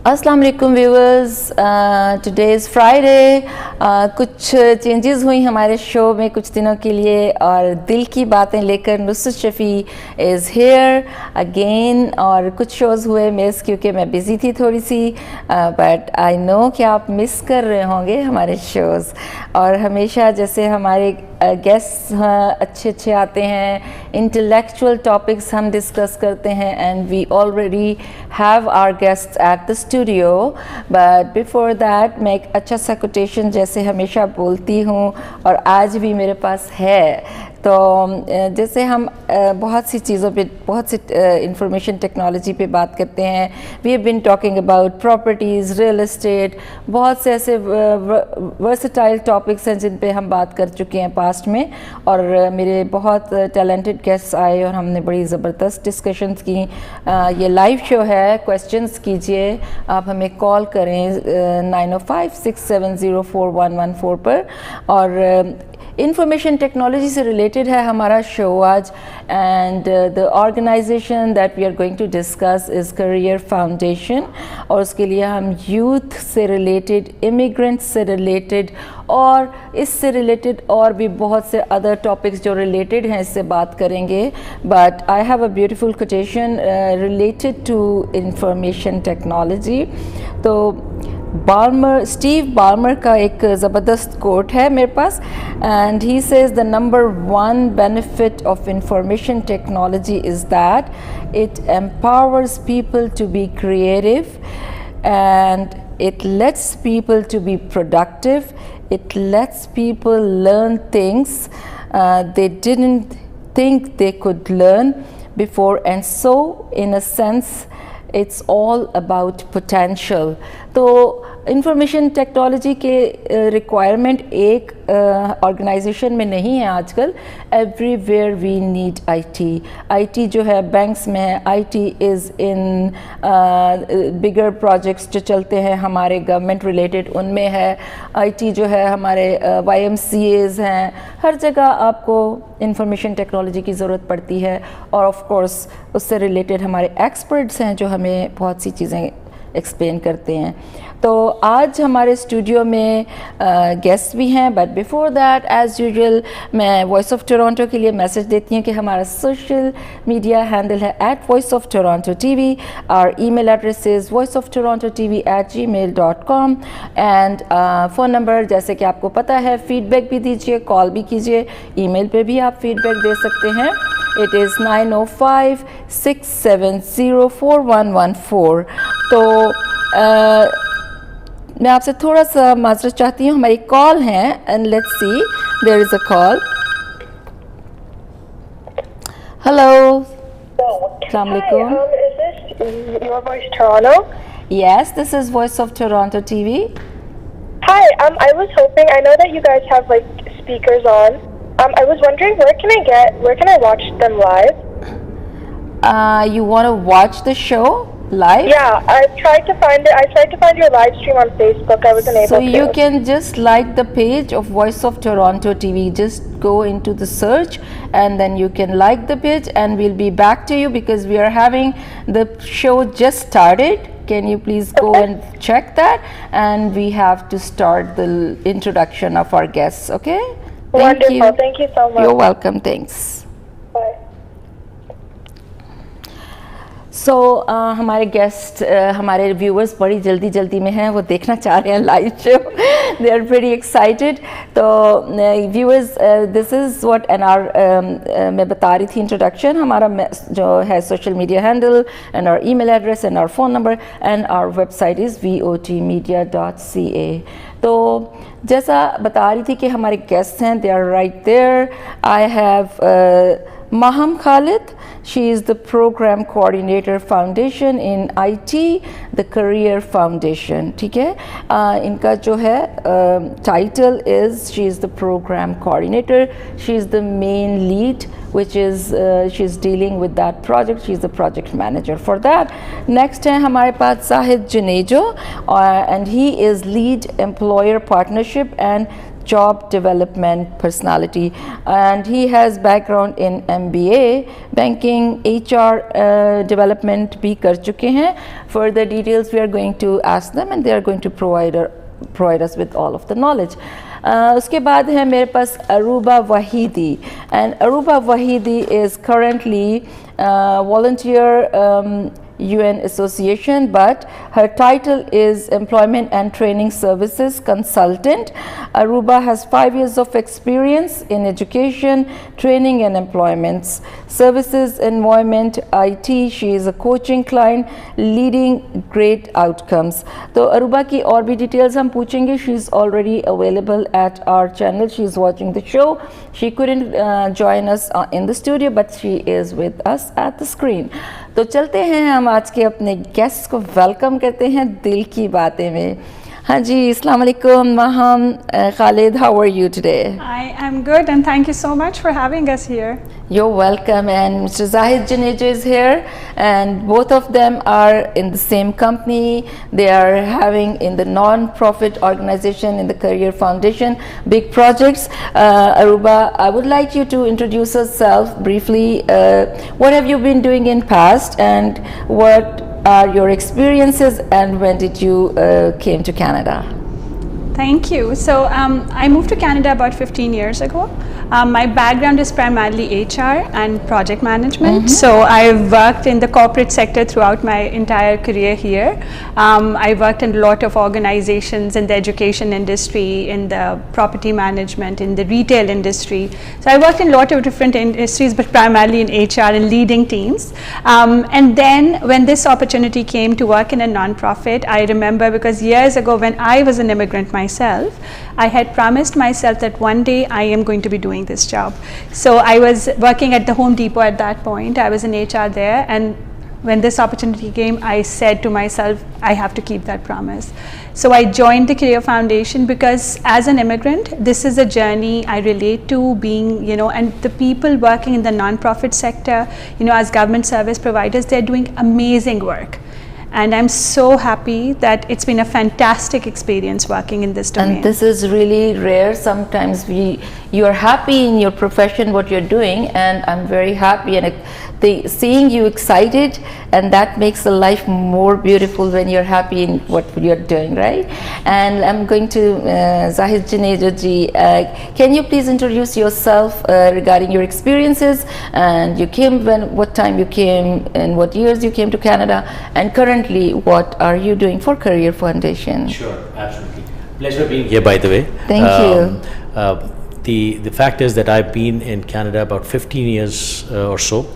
अस्सलाम वालेकुम viewers, today is Friday. कुछ चेंजेस हुई हमारे शो में कुछ दिनों के लिए और दिल की बातें लेकर Nusrat Shafi is here again. और कुछ शोज़ हुए मिस क्योंकि मैं बिज़ी थी थोड़ी सी, बट आई नो कि आप मिस कर रहे होंगे हमारे शोज़। और हमेशा जैसे हमारे गेस्ट अच्छे अच्छे आते हैं, इंटेलेक्चुअल टॉपिक्स हम डिस्कस करते हैं, and we already have our guests at the studio. But before that मैं एक अच्छा सा कोटेशन जैसे हमेशा बोलती हूँ और आज भी मेरे पास है। तो जैसे हम बहुत सी चीज़ों पे, बहुत सी इंफॉर्मेशन टेक्नोलॉजी पे बात करते हैं। We have been talking about properties, real estate, बहुत से ऐसे वर्सेटाइल टॉपिक्स हैं जिन पे हम बात कर चुके हैं पास्ट में। और मेरे बहुत टैलेंटेड गेस्ट्स आए और हमने बड़ी ज़बरदस्त डिस्कशंस की। ये लाइव शो है, क्वेश्चंस कीजिए, आप हमें कॉल करें 9056704114 पर। और इंफॉर्मेशन टेक्नोलॉजी से रिलेटेड है हमारा शो आज, and the organization that we are going to discuss is Career Foundation. और उसके लिए हम यूथ से रिलेटेड, इमिग्रेंट्स से रिलेटेड और इससे रिलेटेड और भी बहुत से अदर टॉपिक्स जो रिलेटेड हैं इससे बात करेंगे। But I have a beautiful quotation related to information technology. तो स्टीव बाल्मर का एक ज़बरदस्त कोट है मेरे पास, and he says the number one benefit of information technology is that it empowers people to be creative and it lets people to be productive. It lets people learn things they didn't think they could learn before, and so in a sense it's all about potential. तो information technology के requirement एक organization में नहीं है आजकल। Everywhere we need IT. IT जो है banks में है, IT is in bigger projects जो चलते हैं हमारे गवर्नमेंट रिलेटेड उनमें है। आईटी जो है हमारे YMCAs हैं, हर जगह आपको इंफॉर्मेशन टेक्नोलॉजी की ज़रूरत पड़ती है। और ऑफ कोर्स उससे रिलेटेड हमारे एक्सपर्ट्स हैं जो हमें बहुत सी चीज़ें एक्सप्लेन करते हैं। तो आज हमारे स्टूडियो में गेस्ट भी हैं, but before that as usual मैं वॉइस ऑफ टोरंटो के लिए मैसेज देती हूँ कि हमारा सोशल मीडिया हैंडल है @voiceoftorontotv। Our email address is voiceoftorontotv@gmail.com। And phone number जैसे कि आपको पता है, फीडबैक भी दीजिए, कॉल भी कीजिए, ईमेल पे भी आप फीडबैक दे सकते हैं। It is 905-670-4114। तो मैं आपसे थोड़ा सा माजरत चाहती हूँ, हमारी कॉल है, and let's see, there is a call. Hello, अस्सलाम वालेकुम। Is this your voice Toronto? Yes, this is Voice of Toronto TV. Hi, I was hoping, I know that you guys have like speakers on. I was wondering where can I watch them live? You want to watch the show live? Yeah, I tried to find your live stream on Facebook. I wasn't able to. So you can just like the page of Voice of Toronto TV. Just go into the search and then you can like the page, and we'll be back to you because we are having the show just started. Can you please go and check that? And we have to start the introduction of our guests, okay? Wonderful. Thank you so much. You're welcome. Thanks. Bye. सो हमारे guest, हमारे viewers बड़ी जल्दी में हैं, वो देखना चाह रहे हैं live show. They are very excited. तो viewers, this is what an are मैं बता रही थी इंट्रोडक्शन। हमारा जो है social media handle and our email address and our phone number and our website is votmedia.ca। तो जैसा बता रही थी कि हमारे गेस्ट हैं, they are right there. I have Maham Khalid. She is the Program Coordinator Foundation in IT, the Career Foundation. ठीक है, इनका जो है title is she is the Program Coordinator. She is the main lead, which is she is dealing with that project. She is the project manager for that. Next है हमारे पास Zahid Junejo, and he is lead employer partnership and job development personality, and he has background in MBA, banking, HR development भी कर चुके हैं. Further details we are going to ask them, and they are going to provide us with all of the knowledge. उसके बाद है मेरे पास Aruba वहीदी, and Aruba Wahidi is currently volunteer UN association, but her title is Employment and Training Services Consultant. Aruba has 5 years of experience in education, training and employment services, environment, IT. She is a coaching client leading great outcomes. तो Aruba की और भी details हम पूछेंगे. She is already available at our channel. She is watching the show. She couldn't join us in the studio, but she is with us at the screen. तो चलते हैं हम आज के अपने गेस्ट को वेलकम करते हैं दिल की बातें में. हाँ जी, अस्सलाम वालेकुम Maham, Khalid, how are you today? I am good, and thank you so much for having us here. You're welcome. And Mr. Zahid Junaid is here, and both of them are in the same company. They are having in the non-profit organization, in the Career Foundation, big projects. Aruba, I would like you to introduce yourself briefly. What have you been doing in past, and what are your experiences, and when did you came to Canada? Thank you. So I moved to Canada about 15 years ago. My background is primarily HR and project management. So I've worked in the corporate sector throughout my entire career here. I worked in a lot of organizations in the education industry, in the property management, in the retail industry. So I worked in a lot of different industries, but primarily in HR and leading teams. And then when this opportunity came to work in a nonprofit, I remember because years ago when I was an immigrant myself, I had promised myself that one day I am going to be doing this job. So I was working at the Home Depot at that point. I was in HR there, and when this opportunity came, I said to myself, I have to keep that promise. So I joined the Career Foundation because as an immigrant, this is a journey I relate to, being, and the people working in the nonprofit sector, as government service providers, they're doing amazing work. And I'm so happy that it's been a fantastic experience working in this domain. And this is really rare. Sometimes you are happy in your profession, what you're doing, and I'm very happy and seeing you excited, and that makes the life more beautiful when you're happy in what you're doing, right? And I'm going to Zahid Junaid ji, can you please introduce yourself regarding your experiences, and you came what time you came and what years you came to Canada, and currently what are you doing for Career Foundation? Sure, absolutely. Pleasure being here, by the way. Thank you. The fact is that I've been in Canada about 15 years or so.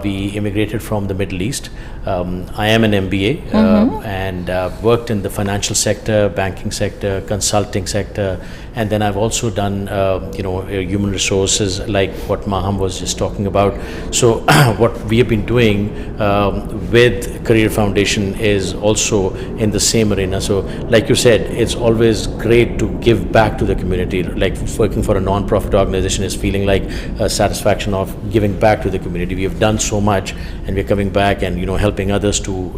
We immigrated from the Middle East. I am an MBA and worked in the financial sector, banking sector, consulting sector, and then I've also done human resources like what Maham was just talking about. So what we have been doing with Career Foundation is also in the same arena. So like you said, it's always great to give back to the community. Like working for a non-profit organization is feeling like a satisfaction of giving back to the community. We have done so much, and we're coming back and helping others to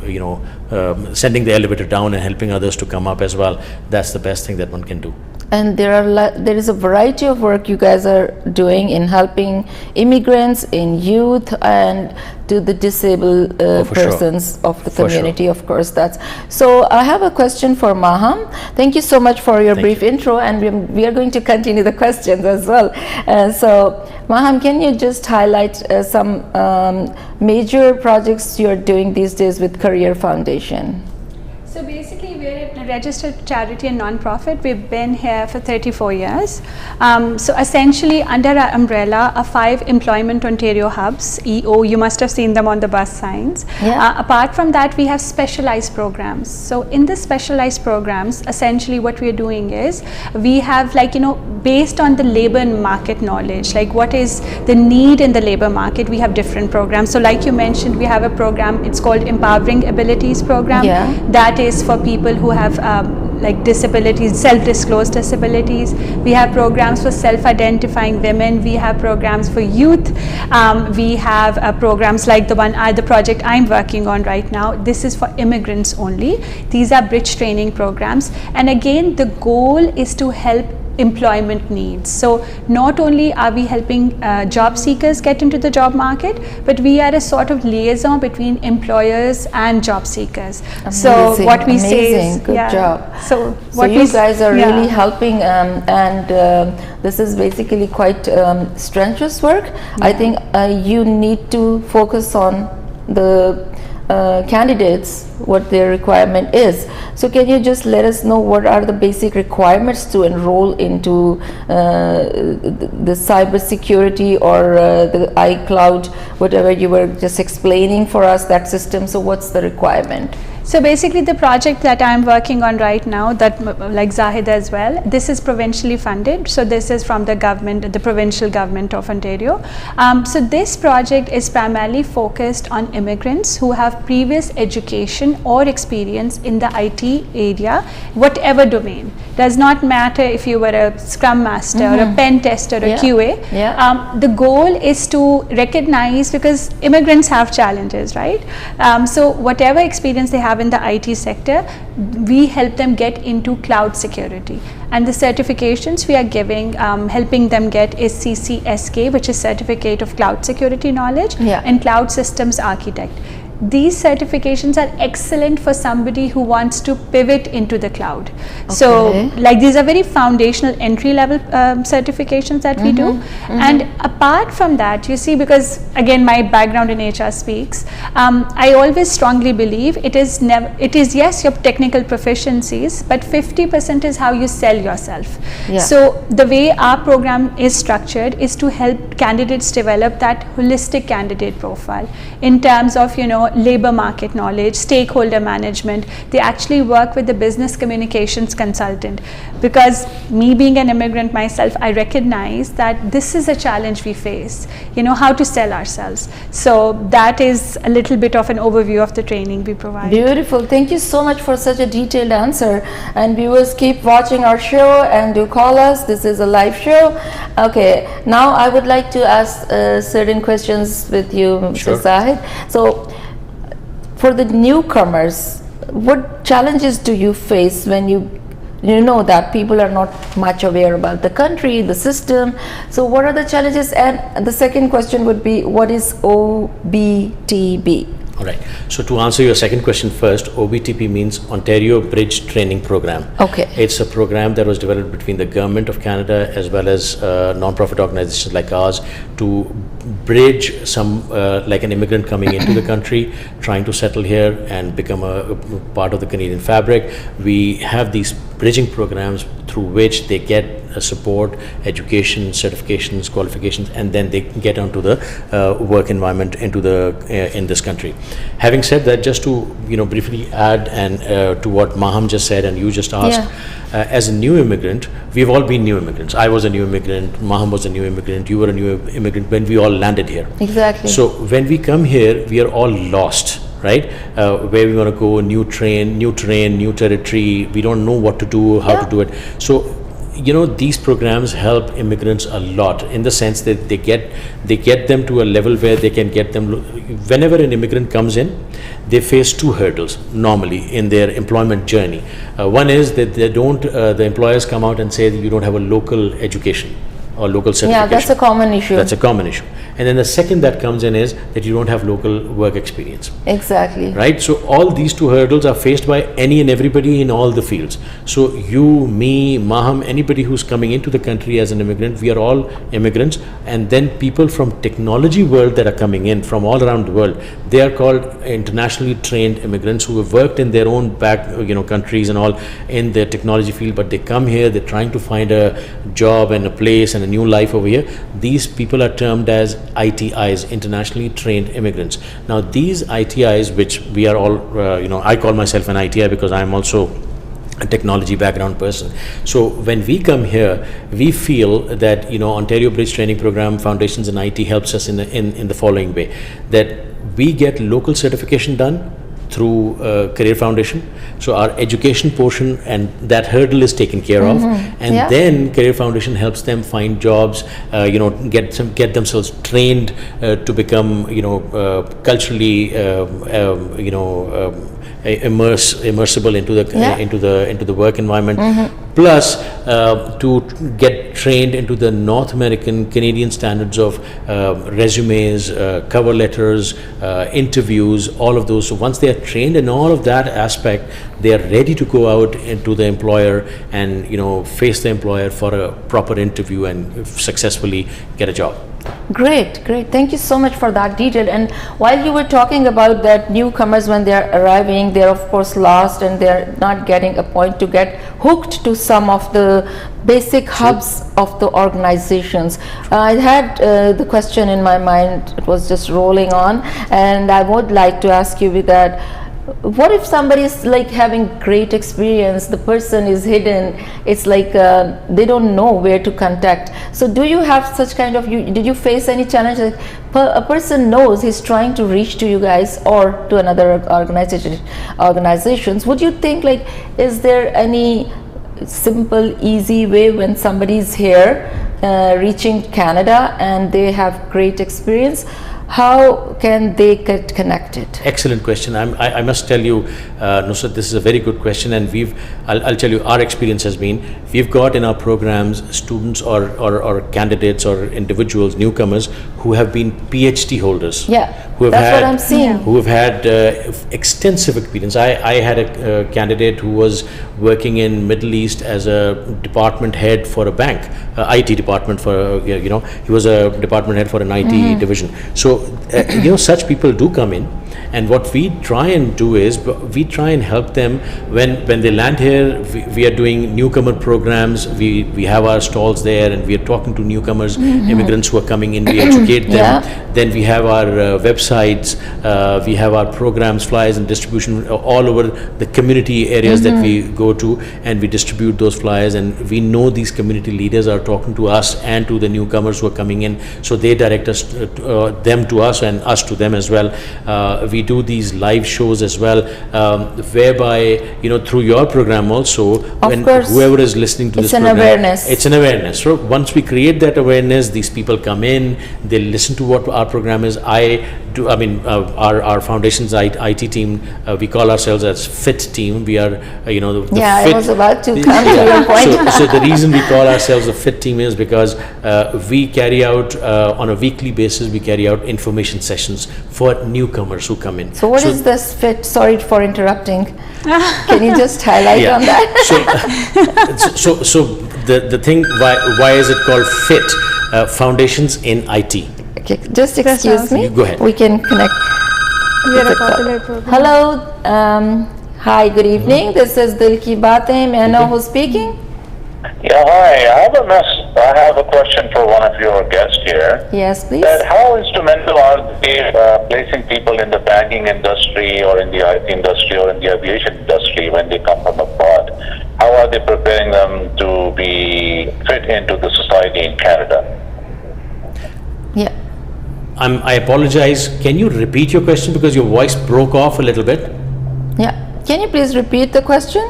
sending the elevator down and helping others to come up as well. That's the best thing that one can do. And there is a variety of work you guys are doing in helping immigrants, in youth, and to the disabled persons of the community. Of course, that's so. I have a question for Maham. Thank you so much for your brief intro, and we are going to continue the questions as well. So Maham, can you just highlight some major projects you're doing these days with Career Foundation? So basically, we're a registered charity and non-profit. We've been here for 34 years. So essentially, under our umbrella are 5 Employment Ontario hubs, EO. You must have seen them on the bus signs. Yeah. Apart from that, we have specialized programs. So in the specialized programs, essentially what we're doing is, we have based on the labor and market knowledge, like what is the need in the labor market, we have different programs. So like you mentioned, we have a program, it's called Empowering Abilities Program. Yeah. That is for people who have disabilities, self-disclosed disabilities. We have programs for self-identifying women. We have programs for youth. We have programs like the project I'm working on right now. This is for immigrants only. These are bridge training programs. And again, the goal is to help employment needs. So not only are we helping job seekers get into the job market, but we are a sort of liaison between employers and job seekers. So what we say is, good job. So what you guys are really helping, and this is basically quite strenuous work. I think you need to focus on the candidates, what their requirement is. So can you just let us know what are the basic requirements to enroll into the cyber security or the iCloud, whatever you were just explaining for us, that system? So what's the requirement? So basically the project that I'm working on right now, that like Zahid as well, this is provincially funded. So this is from the government, the provincial government of Ontario. So this project is primarily focused on immigrants who have previous education or experience in the IT area, whatever domain. Does not matter if you were a Scrum Master or a pen tester or QA. The goal is to recognize, because immigrants have challenges, right? So whatever experience they have in the IT sector, we help them get into cloud security. And the certifications we are giving, helping them get is CCSK, which is Certificate of Cloud Security Knowledge, and Cloud Systems Architect. These certifications are excellent for somebody who wants to pivot into the cloud. So like these are very foundational entry level certifications that we do. And apart from that, you see, because again my background in HR speaks, I always strongly believe it is yes, your technical proficiencies, but 50% is how you sell yourself. So the way our program is structured is to help candidates develop that holistic candidate profile in terms of, you know, labor market knowledge, stakeholder management. They actually work with the business communications consultant, because me being an immigrant myself, I recognize that this is a challenge we face, you know, how to sell ourselves. So that is a little bit of an overview of the training we provide. Beautiful. Thank you so much for such a detailed answer. And viewers, keep watching our show and do call us. This is a live show. Okay, now I would like to ask certain questions with you, Mr. Zahid. So for the newcomers, what challenges do you face when you know that people are not much aware about the country, the system? So what are the challenges? And the second question would be, what is OBTB? All right. So to answer your second question first, OBTP means Ontario Bridge Training Program. Okay. It's a program that was developed between the Government of Canada as well as non-profit organizations like ours to bridge some, like an immigrant coming into the country, trying to settle here and become a part of the Canadian fabric. We have these bridging programs through which they get support, education, certifications, qualifications, and then they get onto the work environment into the in this country. Having said that, just to briefly add and to what Maham just said and you just asked, as a new immigrant, we've all been new immigrants. I was a new immigrant, Maham was a new immigrant, you were a new immigrant when we all landed here. Exactly. So when we come here, we are all lost. Right, where we want to go, new terrain, new territory. We don't know what to do, how to do it. So, these programs help immigrants a lot in the sense that they get them to a level where they can get them. Whenever an immigrant comes in, they face two hurdles normally in their employment journey. One is that they don't. The employers come out and say that you don't have a local education or local certification. Yeah, that's a common issue. That's a common issue. And then the second that comes in is that you don't have local work experience. Exactly. Right? So all these two hurdles are faced by any and everybody in all the fields. So you, me, Maham, anybody who's coming into the country as an immigrant, we are all immigrants. And then people from technology world that are coming in from all around the world, they are called internationally trained immigrants who have worked in their own countries and all in the technology field, but they come here, they're trying to find a job and a place and a new life over here. These people are termed as ITIs, internationally trained immigrants. Now these ITIs, which we are all, I call myself an ITI because I'm also a technology background person. So when we come here, we feel that Ontario Bridge Training Program, Foundations in IT helps us in the following way, that we get local certification done through Career Foundation. So our education portion and that hurdle is taken care of, and Yeah. then Career Foundation helps them find jobs, get themselves trained to become culturally immersible into the Yeah. into the work environment. Plus to get trained into the North American Canadian standards of resumes, cover letters, interviews, all of those. So once they are trained in all of that aspect, they are ready to go out into the employer and face the employer for a proper interview and successfully get a job. Great, great. Thank you so much for that detail. And while you were talking about that newcomers, when they're arriving, they're of course lost and they're not getting a point to get hooked to some of the basic hubs of the organizations. I had the question in my mind, it was just rolling on, and I would like to ask you with that, what if somebody is like having great experience, the person is hidden, it's like they don't know where to contact. So do you have such kind of, did you face any challenge that a person knows he's trying to reach to you guys or to another organizations? Would you think, like, is there any simple, easy way when somebody is here reaching Canada and they have great experience? How can they get connected? Excellent question. I must tell you, Nusrat, this is a very good question, and I'll tell you our experience has been, we've got in our programs students or candidates or individuals, newcomers, who have been PhD holders. Yeah, who have that's had, what I'm seeing. Who have had extensive experience. I had a candidate who was working in Middle East as a department head for a bank, IT department for, he was a department head for an IT division. So, such people do come in, and what we try and do is we try and help them when they land here. We are doing newcomer programs. We have our stalls there, and we are talking to newcomers, immigrants who are coming in. We educate them. Yeah. Then we have our websites. We have our programs, flyers, and distribution all over the community areas that we go to, and we distribute those flyers. And we know these community leaders are talking to us and to the newcomers who are coming in, so they direct us them to us and us to them as well. We do these live shows as well, whereby through your program also, when course. whoever is listening to It's this an program, awareness. it's an awareness. So once we create that awareness, these people come in, they listen to what our program is. Our foundation's IT team, we call ourselves as FIT team. We are the Yeah, FIT, I was about to come to your point. so the reason we call ourselves a FIT team is because we carry out on a weekly basis, we carry out information sessions for newcomers who come in. So what is this FIT? Sorry for interrupting. Can you just highlight on that? So the thing, why is it called FIT? Foundations in IT. Okay, just excuse me. Go ahead. We can connect. We are a popular program. Hello. Hi, good evening. This is Dil Ki Baatein. May I know who's speaking? Yeah, hi. I have a question for one of your guests here. Yes, please. That how instrumental are they placing people in the banking industry or in the IT industry or in the aviation industry when they come from abroad? How are they preparing them to be fit into the society in Canada? Yeah. I apologize. Can you repeat your question because your voice broke off a little bit? Yeah. Can you please repeat the question?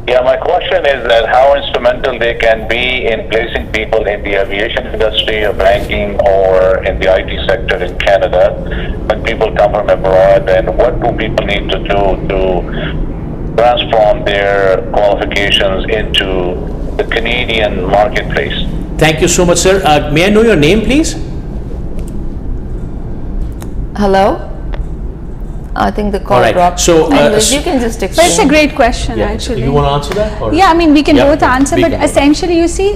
Yeah, my question is that how instrumental they can be in placing people in the aviation industry or banking or in the IT sector in Canada when people come from abroad, and what do people need to do to transform their qualifications into the Canadian marketplace? Thank you so much, sir. May I know your name, please? Hello? I think the call All right. dropped. So, Anyways, you can just But explain. it's a great question, actually. You want to answer that? Or? Yeah, I mean, we can Yeah, both answer, we but can both. essentially, you see,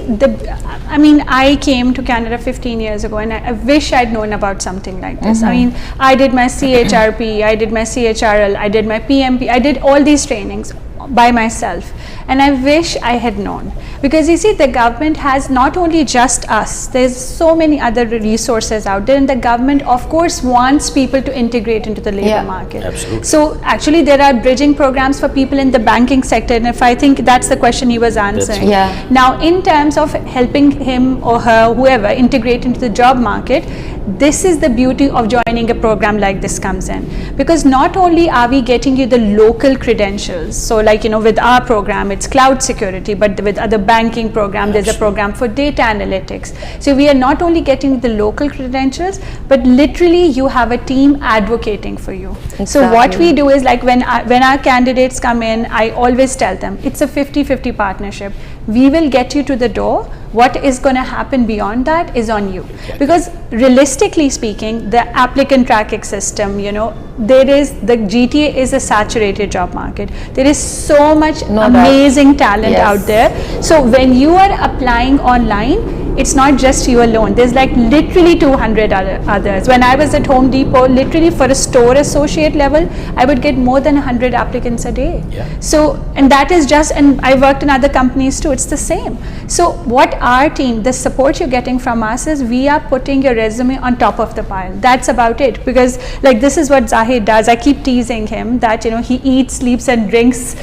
I came to Canada 15 years ago, and I wish I'd known about something like this. I mean, I did my CHRP, I did my CHRL, I did my PMP, I did all these trainings by myself, and I wish I had known, because you see, the government has not only just us, there's so many other resources out there, and the government of course wants people to integrate into the labor Yeah. market. Absolutely. So actually there are bridging programs for people in the banking sector, and if I think that's the question he was answering. Yeah. Now in terms of helping him or her, whoever, integrate into the job market, This is the beauty of joining a program like this comes in, because not only are we getting you the local credentials, so like, with our program it's cloud security, but with other banking program there's a program for data analytics. So we are not only getting the local credentials, but literally you have a team advocating for you. Exactly. So what we do is, like, when our candidates come in, I always tell them it's a 50-50 partnership. We will get you to the door. What is going to happen beyond that is on you. Because realistically speaking, the applicant tracking system, the GTA is a saturated job market. There is so much amazing talent out there. So when you are applying online, it's not just you alone. There's like literally 200 others. When I was at Home Depot, literally for a store associate level, I would get more than 100 applicants a day. Yeah. So, and that is just, and I worked in other companies too, it's the same. So what our team, the support you're getting from us is, we are putting your resume on top of the pile. That's about it. Because like, this is what Zahid does. I keep teasing him that, he eats, sleeps and drinks,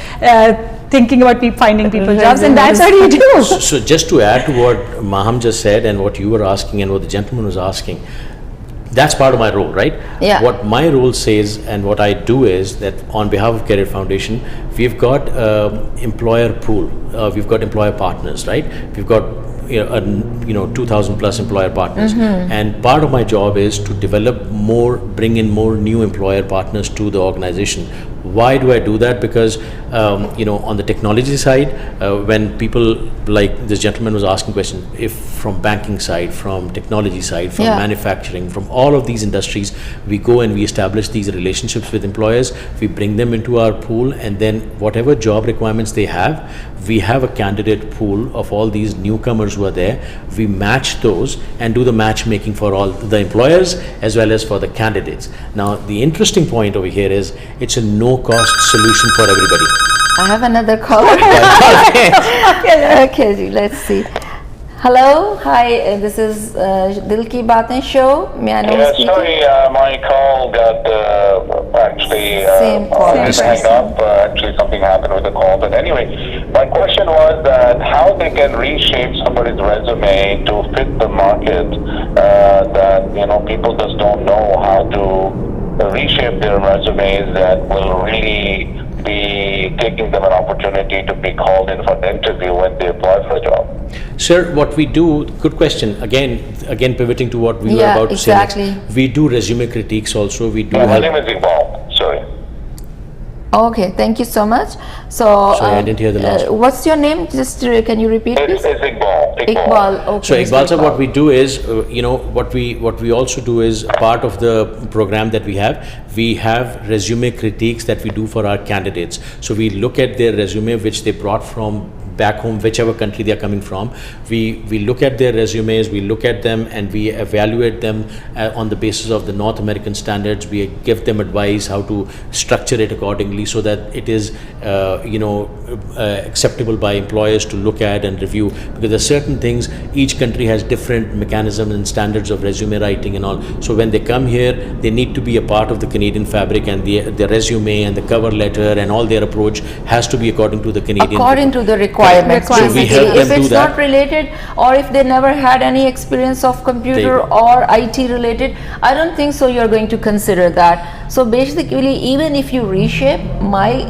thinking about finding people jobs, and that's what you do. So just to add to what Maham just said and what you were asking and what the gentleman was asking, that's part of my role, right? Yeah. What my role says and what I do is that on behalf of Career Foundation, we've got employer pool, we've got employer partners, right? We've got 2,000 plus employer partners, and part of my job is to bring in more new employer partners to the organization. Why do I do that? Because on the technology side, when people like this gentleman was asking question, if from banking side, from technology side, from manufacturing, from all of these industries, we go and we establish these relationships with employers, we bring them into our pool, and then whatever job requirements they have, we have a candidate pool of all these newcomers who are there. We match those and do the matchmaking for all the employers as well as for the candidates. Now the interesting point over here is, it's a no-cost solution for everybody. I have another caller. Okay, let's see. Hello, hi, this is Dil Ki Baatein show. May I know who's speaking? Sorry, my call got actually Same call. hang up. Actually, something happened with the call. But anyway, my question was that how they can reshape somebody's resume to fit the market. That people just don't know how to reshape their resumes that will really be taking them an opportunity to be called in for an interview when they apply for a job. Sir, what we do, good question. Again, pivoting to what we were about to say next. We do resume critiques also. We do. My name is Iqbal. Sorry. Okay, thank you so much. So, sorry, I didn't hear the last. What's your name? Just can you repeat, please? It's Iqbal. Iqbal. Okay. So Iqbal sir, what we do is, what we also do is, part of the program that we have resume critiques that we do for our candidates. So we look at their resume which they brought from back home, whichever country they are coming from. We look at their resumes, we look at them and we evaluate them on the basis of the North American standards. We give them advice how to structure it accordingly so that it is acceptable by employers to look at and review, because there are certain things, each country has different mechanisms and standards of resume writing and all. So when they come here, they need to be a part of the Canadian fabric, and the resume and the cover letter and all their approach has to be according to the Canadian. According to the requirements. So we help them if it's do that. not related, or if they never had any experience of computer or IT related, I don't think so you're going to consider that. So basically, even if you reshape, my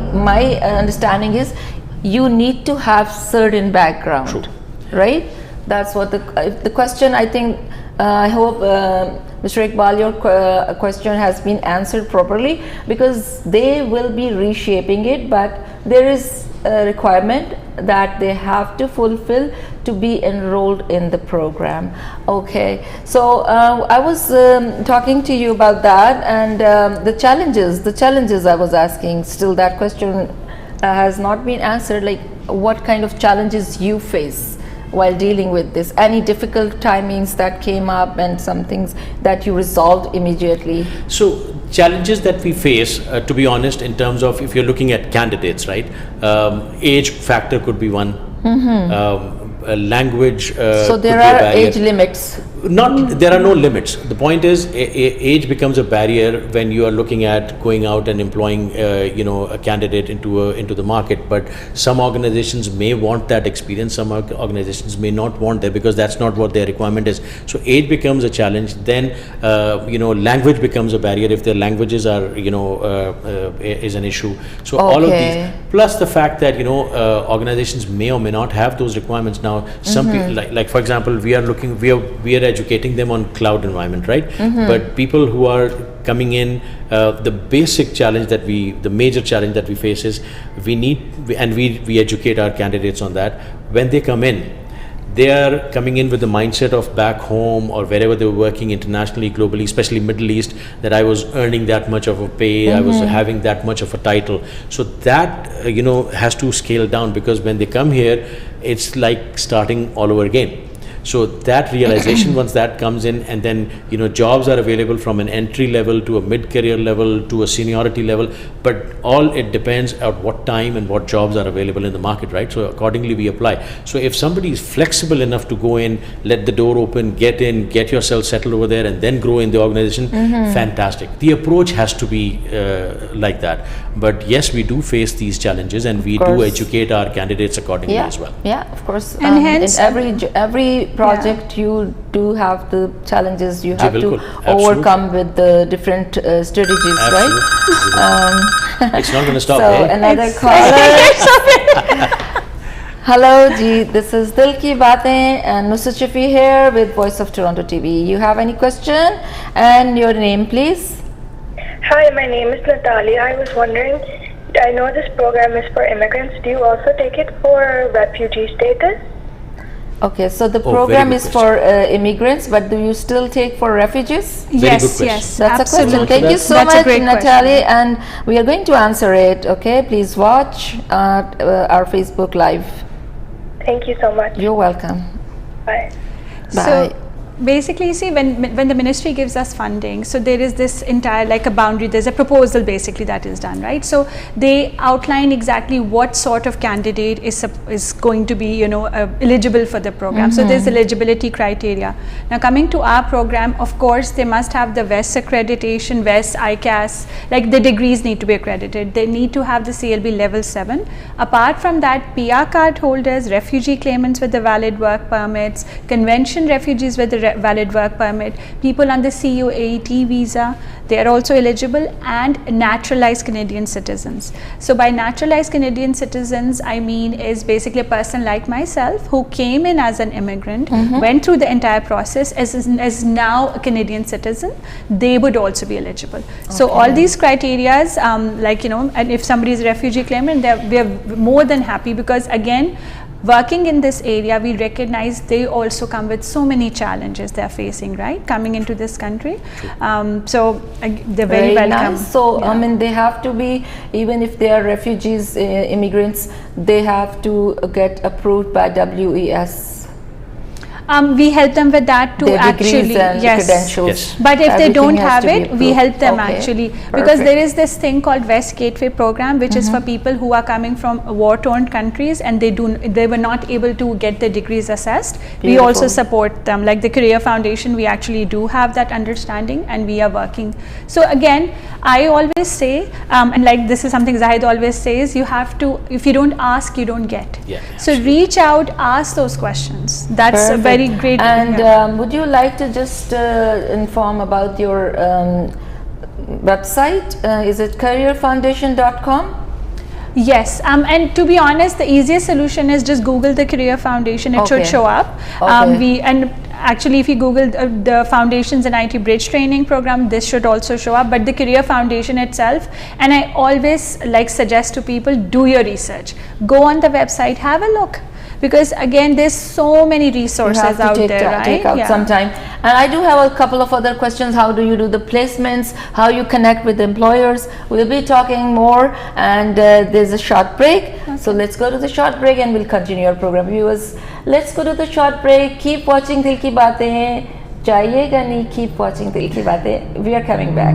understanding is you need to have certain background. True. Right? That's what the question, I think, I hope Mr. Iqbal, your question has been answered properly, because they will be reshaping it, but there is a requirement that they have to fulfill to be enrolled in the program. Okay, so I was talking to you about that, and the challenges I was asking, still that question has not been answered, like what kind of challenges you face while dealing with this, any difficult timings that came up and some things that you resolved immediately. So challenges that we face, to be honest, in terms of, if you're looking at candidates, right, age factor could be one. Language so there are age limits. There are no limits. The point is, age becomes a barrier when you are looking at going out and employing, a candidate into the market. But some organizations may want that experience. Some organizations may not want that because that's not what their requirement is. So age becomes a challenge. Then, language becomes a barrier if their languages are, is an issue. So all of these, plus the fact that organizations may or may not have those requirements. Now, some people, like for example, we are educating them on cloud environment, right? But people who are coming in, the basic challenge the major challenge that we face is we educate our candidates on that. When they come in, they are coming in with the mindset of back home or wherever they were working internationally, globally, especially Middle East, that I was earning that much of a pay, I was having that much of a title. So that, has to scale down, because when they come here, it's like starting all over again. So that realization, once that comes in, and then jobs are available from an entry level to a mid-career level to a seniority level, but all it depends at what time and what jobs are available in the market, right? So accordingly we apply. So if somebody is flexible enough to go in, let the door open, get in, get yourself settled over there, and then grow in the organization, fantastic. The approach has to be like that. But yes, we do face these challenges, and we do educate our candidates accordingly as well. Yeah, of course. And hence, in every project you do have the challenges you have to overcome with the different strategies, right? It's not going to stop. So another caller. Hello, Ji. This is Dil Ki Baatein and Nusrat Shafi here with Voice of Toronto TV. You have any question and your name, please? Hi, my name is Natalia. I was wondering, I know this program is for immigrants. Do you also take it for refugee status? Okay, so the program is for immigrants, but do you still take for refugees? Yes, yes, that's absolutely. a question. Thank you so much, Natalie, and we are going to answer it. Okay, please watch our Facebook Live. Thank you so much. You're welcome. Bye. Bye. So basically, see, when the ministry gives us funding, so there is this entire, like a boundary, there's a proposal basically that is done, right? So they outline exactly what sort of candidate is going to be, eligible for the program. So there's eligibility criteria. Now coming to our program, of course, they must have the VEST accreditation, VEST, ICAS, like the degrees need to be accredited. They need to have the CLB level 7. Apart from that, PR card holders, refugee claimants with the valid work permits, convention refugees with the valid work permit, people on the CUAET visa, they are also eligible, and naturalized Canadian citizens. So by naturalized Canadian citizens, I mean is basically a person like myself who came in as an immigrant, went through the entire process, is now a Canadian citizen, they would also be eligible. Okay. So all these criterias, and if somebody is a refugee claimant, we are more than happy, because again, working in this area, we recognize they also come with so many challenges they are facing, right? Coming into this country. So they're very welcome. Nice. So, I mean, they have to be, even if they are refugees, immigrants, they have to get approved by WES. We help them with that too, actually. Yes. Credentials. But if they don't have it, we help them actually. Because there is this thing called West Gateway program, which is for people who are coming from war-torn countries and they were not able to get their degrees assessed. Beautiful. We also support them. Like the Career Foundation, we actually do have that understanding, and we are working. So again, I always say, and like this is something Zahid always says, you have to, if you don't ask, you don't get. So reach out, ask those questions. That's a very great. And would you like to just inform about your website? Is it careerfoundation.com? Yes, and to be honest, the easiest solution is just Google the Career Foundation. It should show up. Actually, if you Google the Foundations and IT Bridge Training Program, this should also show up. But the Career Foundation itself, and I always suggest to people, do your research. Go on the website, have a look. Because again, there's so many resources out there, right? Take out some time. And I do have a couple of other questions. How do you do the placements? How you connect with employers? We'll be talking more, and there's a short break. Okay. So let's go to the short break and we'll continue our program. Viewers, let's go to the short break. Keep watching Dil Ki Baatein. Jaiega nahi, keep watching Dil Ki Baatein. We are coming back.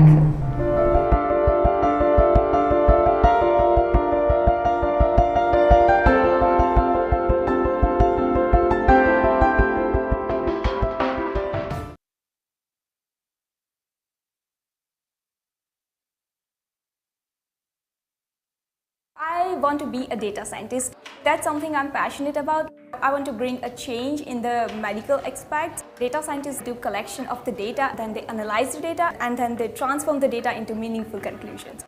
I want to be a data scientist. That's something I'm passionate about. I want to bring a change in the medical aspect. Data scientists do collection of the data, then they analyze the data, and then they transform the data into meaningful conclusions.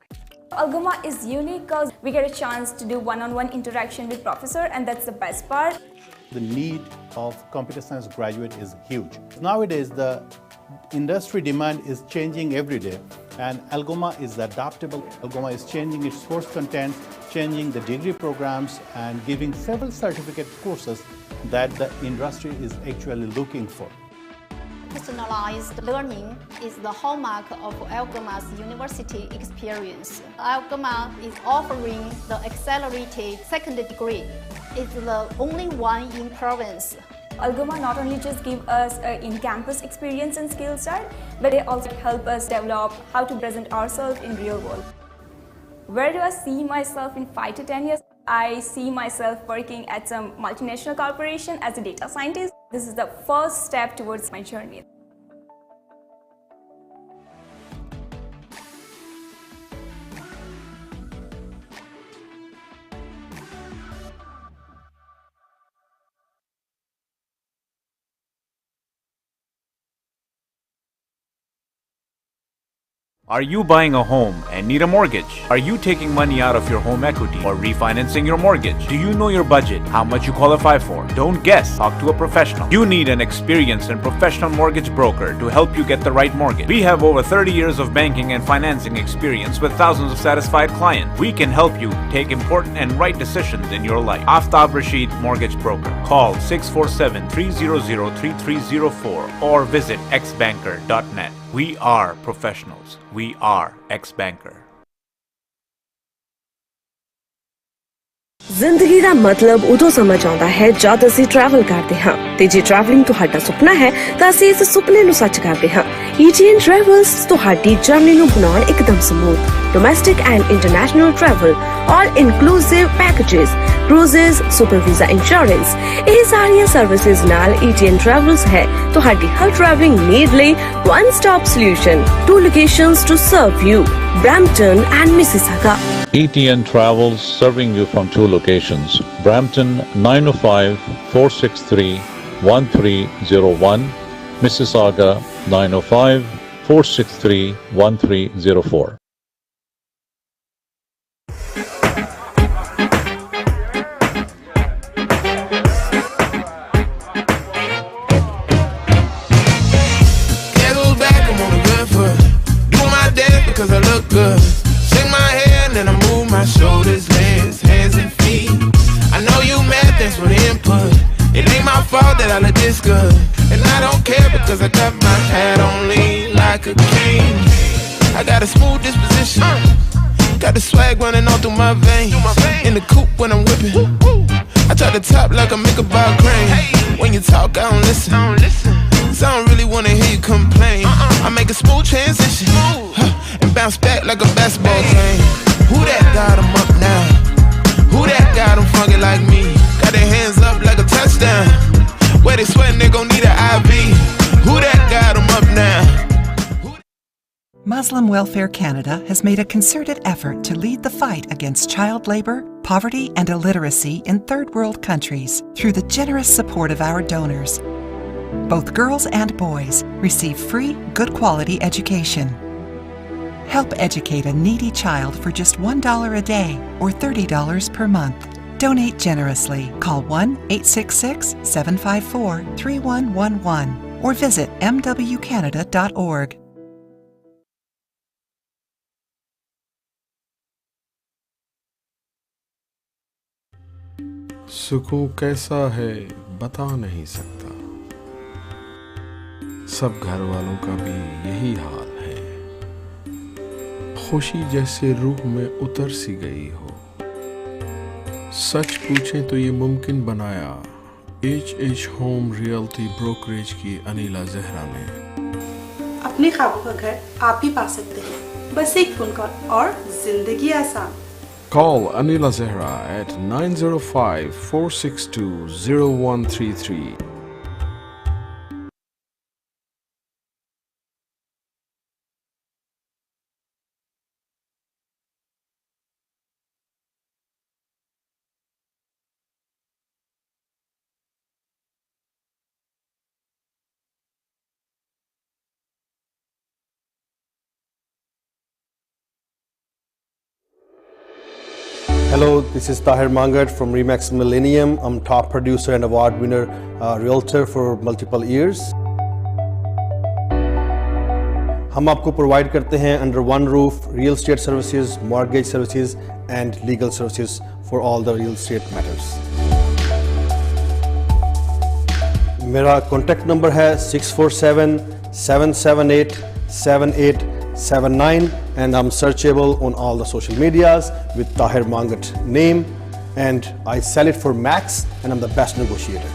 Algoma is unique because we get a chance to do one-on-one interaction with professor, and that's the best part. The need of computer science graduate is huge. Nowadays, the industry demand is changing every day, and Algoma is adaptable. Algoma is changing its course content, changing the degree programs, and giving several certificate courses that the industry is actually looking for. Personalized learning is the hallmark of Algoma's university experience. Algoma is offering the accelerated second degree. It's the only one in province. Algoma not only just give us in-campus experience and skill set, but they also help us develop how to present ourselves in real world. Where do I see myself in 5 to 10 years? I see myself working at some multinational corporation as a data scientist. This is the first step towards my journey. Are you buying a home and need a mortgage? Are you taking money out of your home equity or refinancing your mortgage? Do you know your budget? How much you qualify for? Don't guess. Talk to a professional. You need an experienced and professional mortgage broker to help you get the right mortgage. We have over 30 years of banking and financing experience with thousands of satisfied clients. We can help you take important and right decisions in your life. Aftab Rashid Mortgage Broker. Call 647-300-3304 or visit xbanker.net. We are professionals. We are ex-banker. ਜ਼ਿੰਦਗੀ ਦਾ ਮਤਲਬ ਉਦੋਂ ਸਮਝ ਆਉਂਦਾ ਹੈ ਜਦ ਅਸੀਂ travel ਕਰਦੇ ਹਾਂ ਤੇ ਜੇ ਟਰੈਵਲਿੰਗ ਤੁਹਾਡਾ ਸੁਪਨਾ ਹੈ ਤਾਂ ਅਸੀਂ ਇਸ ਸੁਪਨੇ ਨੂੰ ਸੱਚ ਕਰਦੇ ਹਾਂ ETN ਟਰੈਵਲਸ ਤੁਹਾਡੀ ਜਰਨੀ ਨੂੰ ਬਣਾਉਣ ਇੱਕਦਮ smooth domestic and international travel all inclusive packages cruises super visa insurance ਇਹ ਸਾਰੀਆਂ ਸਰਵਿਸਿਜ਼ ਨਾਲ ETN ਟਰੈਵਲਸ ਹੈ ਤੁਹਾਡੀ ਹਰ ਟਰੈਵਲਿੰਗ ਨੀਡ ਲਈ one stop solution 2 locations to serve you Brampton and Mississauga. ETN Travels serving you from 2 locations, Brampton 905-463-1301, Mississauga 905-463-1304. Cause I look good. Shake my head and I move my shoulders, legs, hands and feet. I know you mad, thanks for the input. It ain't my fault that I look this good. And I don't care because I got my hat on lean like a king. I got a smooth disposition. Got the swag running all through my veins. In the coupe when I'm whipping. I try to top like I make a bar crane. When you talk, I don't listen. Cause I don't really wanna hear you complain. I make a smooth transition and bounce back like a basketball game. Who that got him up now? Who that got him funky like me? Got their hands up like a touchdown. Where they sweating, they gon' need an IV. Who that got him up now? Muslim Welfare Canada has made a concerted effort to lead the fight against child labor, poverty, and illiteracy in third world countries through the generous support of our donors. Both girls and boys receive free, good quality education. Help educate a needy child for just $1 a day or $30 per month. Donate generously. Call 1-866-754-3111 or visit mwcanada.org. सुकून कैसा है बता नहीं सकता सब घर वालों का भी यही हाल है खुशी जैसे रूह में उतर सी गई हो सच पूछें तो ये मुमकिन बनाया H होम रियल्टी ब्रोकरेज की अनिला जहरा ने अपने ख्वाबों का घर आप भी पा सकते हैं बस एक फोन कॉल और जिंदगी आसान Call Anila Zehra at 905-462-0133 Hello, this is Tahir Mangat from Remax Millennium. I'm top producer and award winner realtor for multiple years. हम आपको प्रोवाइड करते हैं under one roof real estate services, mortgage services and legal services for all the real estate matters. मेरा contact number है 647-778-7879 and I'm searchable on all the social medias with Tahir Mangat name, and I sell it for max and I'm the best negotiator.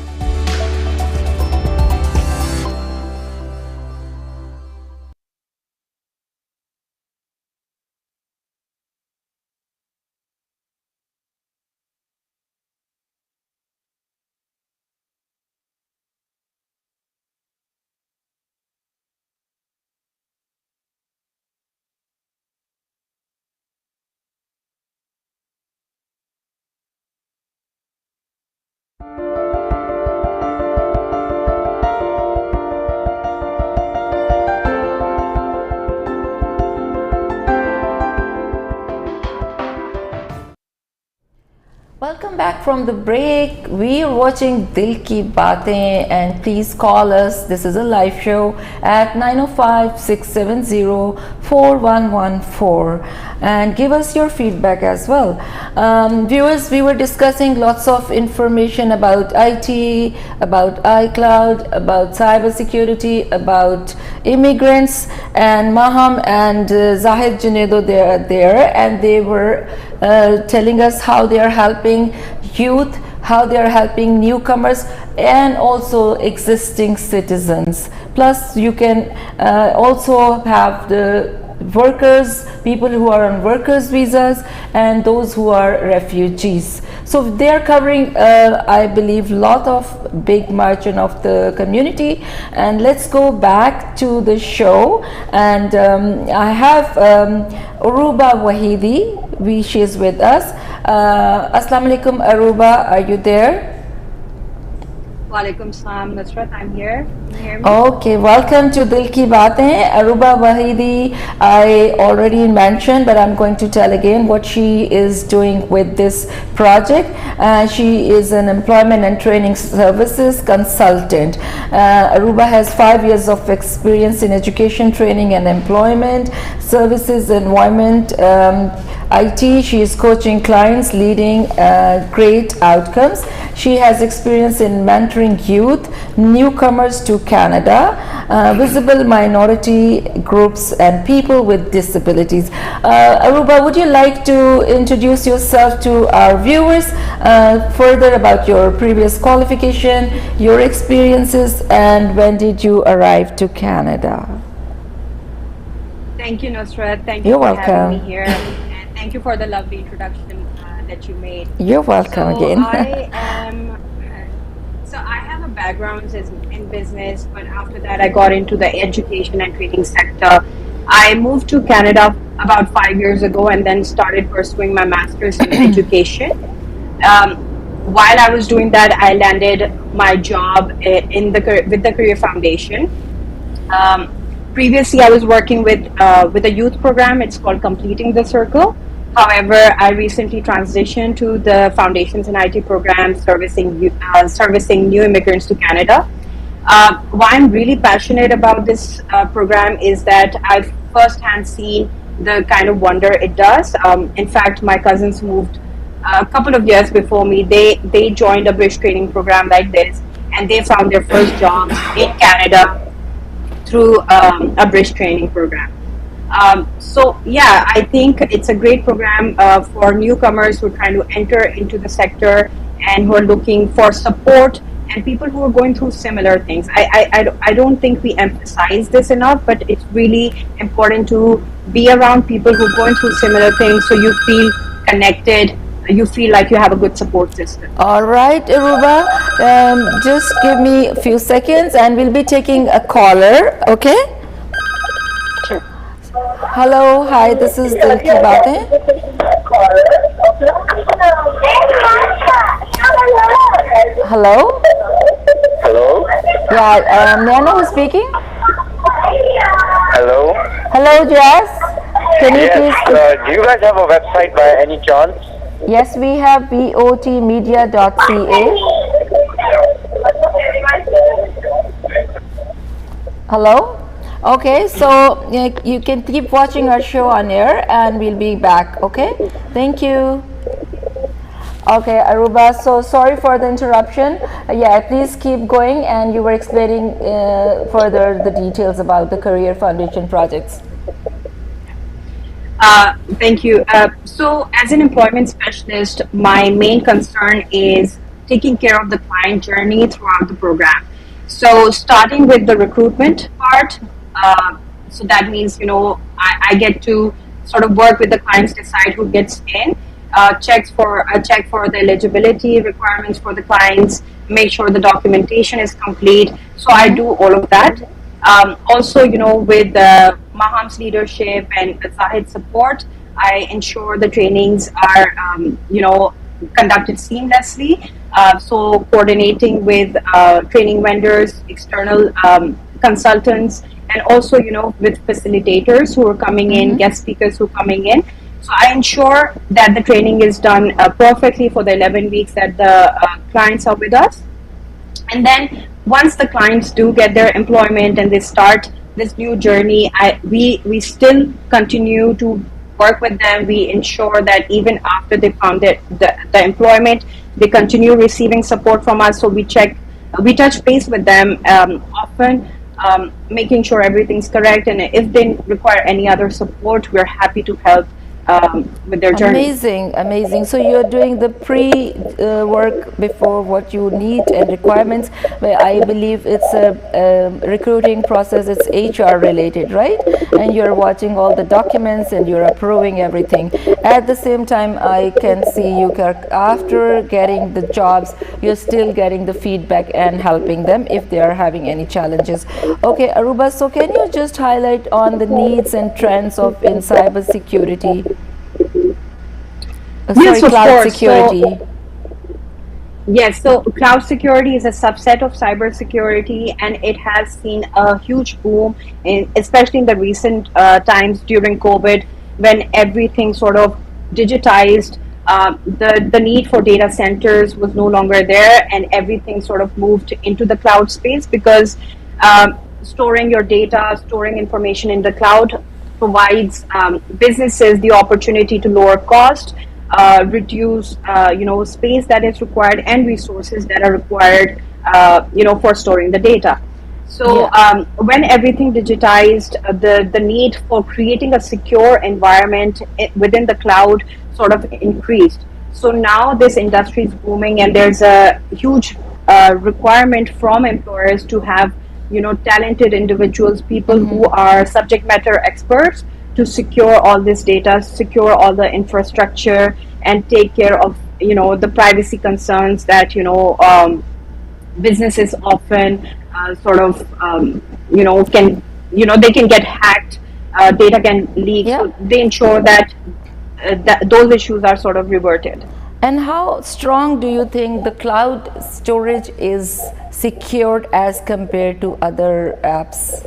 Welcome back from the break. We are watching Dil Ki Baatein, and please call us. This is a live show at 905-670-4114 and give us your feedback as well. Viewers, we were discussing lots of information about IT, about iCloud, about cybersecurity, about immigrants, and Maham and Zahid Junedo, they are there, and they were telling us how they are helping youth, how they are helping newcomers and also existing citizens. Plus you can also have the workers, people who are on workers visas, and those who are refugees. So they are covering I believe lot of big margin of the community. And let's go back to the show, and I have Aruba Wahidi, she is with us. Assalamu alaikum, Aruba, are you there? Walaikum salam, Nusrat, I'm here. Can you hear me? Okay, welcome to Dil Ki Baatein. Aruba Wahidi, I already mentioned, but I'm going to tell again what she is doing with this project. She is an employment and training services consultant. Aruba has 5 years of experience in education, training and employment services, environment, IT. She is coaching clients, leading great outcomes. She has experience in mentoring youth, newcomers to Canada, visible minority groups and people with disabilities. Aruba, would you like to introduce yourself to our viewers, further about your previous qualification, your experiences, and when did you arrive to Canada? Thank you, Nusrat. Thank you You're for welcome. having me here. And thank you for the lovely introduction that you made. You're welcome again. So I have a background in business, but after that I got into the education and training sector. I moved to Canada about 5 years ago and then started pursuing my master's in education. While I was doing that, I landed my job with the Career Foundation. Previously, I was working with a youth program. It's called Completing the Circle. However, I recently transitioned to the Foundations and IT program, servicing new immigrants to Canada. Why I'm really passionate about this program is that I've firsthand seen the kind of wonder it does. In fact, my cousins moved a couple of years before me. They joined a bridge training program like this, and they found their first job in Canada through a bridge training program. So yeah, I think it's a great program for newcomers who are trying to enter into the sector and who are looking for support, and people who are going through similar things. I don't think we emphasize this enough, but it's really important to be around people who are going through similar things, so you feel connected, you feel like you have a good support system. All right, Aruba, just give me a few seconds and we'll be taking a caller, okay? Sure. Hello, hi, this is Dil Ki Baatein. Hello? Hello? Yeah, may I know who's speaking? Hello? Hello, Jazz. Can you Yes, please... do you guys have a website by any chance? Yes, we have botmedia.ca. Hello? Okay, so you can keep watching our show on air and we'll be back, okay? Thank you. Okay, Aruba, so sorry for the interruption. Yeah, please keep going, and you were explaining further the details about the Career Foundation projects. Thank you. So as an employment specialist, my main concern is taking care of the client journey throughout the program. So starting with the recruitment part, so that means, I get to sort of work with the clients, decide who gets in, check for the eligibility requirements for the clients, make sure the documentation is complete. So I do all of that. Also, with Maham's leadership and Zahid's support, I ensure the trainings are, conducted seamlessly. So coordinating with training vendors, external consultants, and also, with facilitators who are coming in, guest speakers who are coming in. So I ensure that the training is done perfectly for the 11 weeks that the clients are with us. And then once the clients do get their employment and they start this new journey, we still continue to work with them. We ensure that even after they found the employment, they continue receiving support from us. So we touch base with them often, making sure everything's correct. And if they require any other support, we're happy to help with their journey. Amazing. So you're doing the pre-work before what you need and requirements. But I believe it's a recruiting process. It's HR related, right? And you're watching all the documents and you're approving everything. At the same time, I can see you after getting the jobs, you're still getting the feedback and helping them if they are having any challenges. Okay, Aruba. So can you just highlight on the needs and trends in cybersecurity? Yes, of cloud course. security. So cloud security is a subset of cybersecurity, and it has seen a huge boom, especially in the recent times during COVID, when everything sort of digitized. The need for data centers was no longer there, and everything sort of moved into the cloud space because storing your data, storing information in the cloud provides businesses the opportunity to lower cost, reduce space that is required and resources that are required for storing the data. So when everything digitized, the need for creating a secure environment within the cloud sort of increased. So now this industry is booming, and there's a huge requirement from employers to have talented individuals, people who are subject matter experts, to secure all this data, secure all the infrastructure, and take care of the privacy concerns that businesses often they can get hacked, data can leak. So they ensure that those issues are sort of reverted. And how strong do you think the cloud storage is secured as compared to other apps?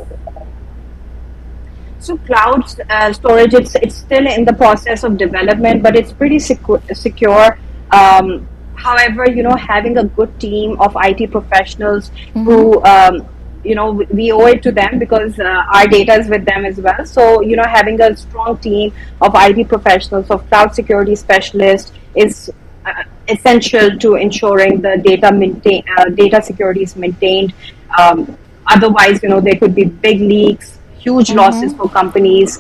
So cloud storage, it's still in the process of development, but it's pretty secure. However, having a good team of IT professionals who, we owe it to them because our data is with them as well. So, having a strong team of IT professionals, of cloud security specialists is essential to ensuring the data security is maintained. Otherwise, there could be big leaks, huge losses for companies.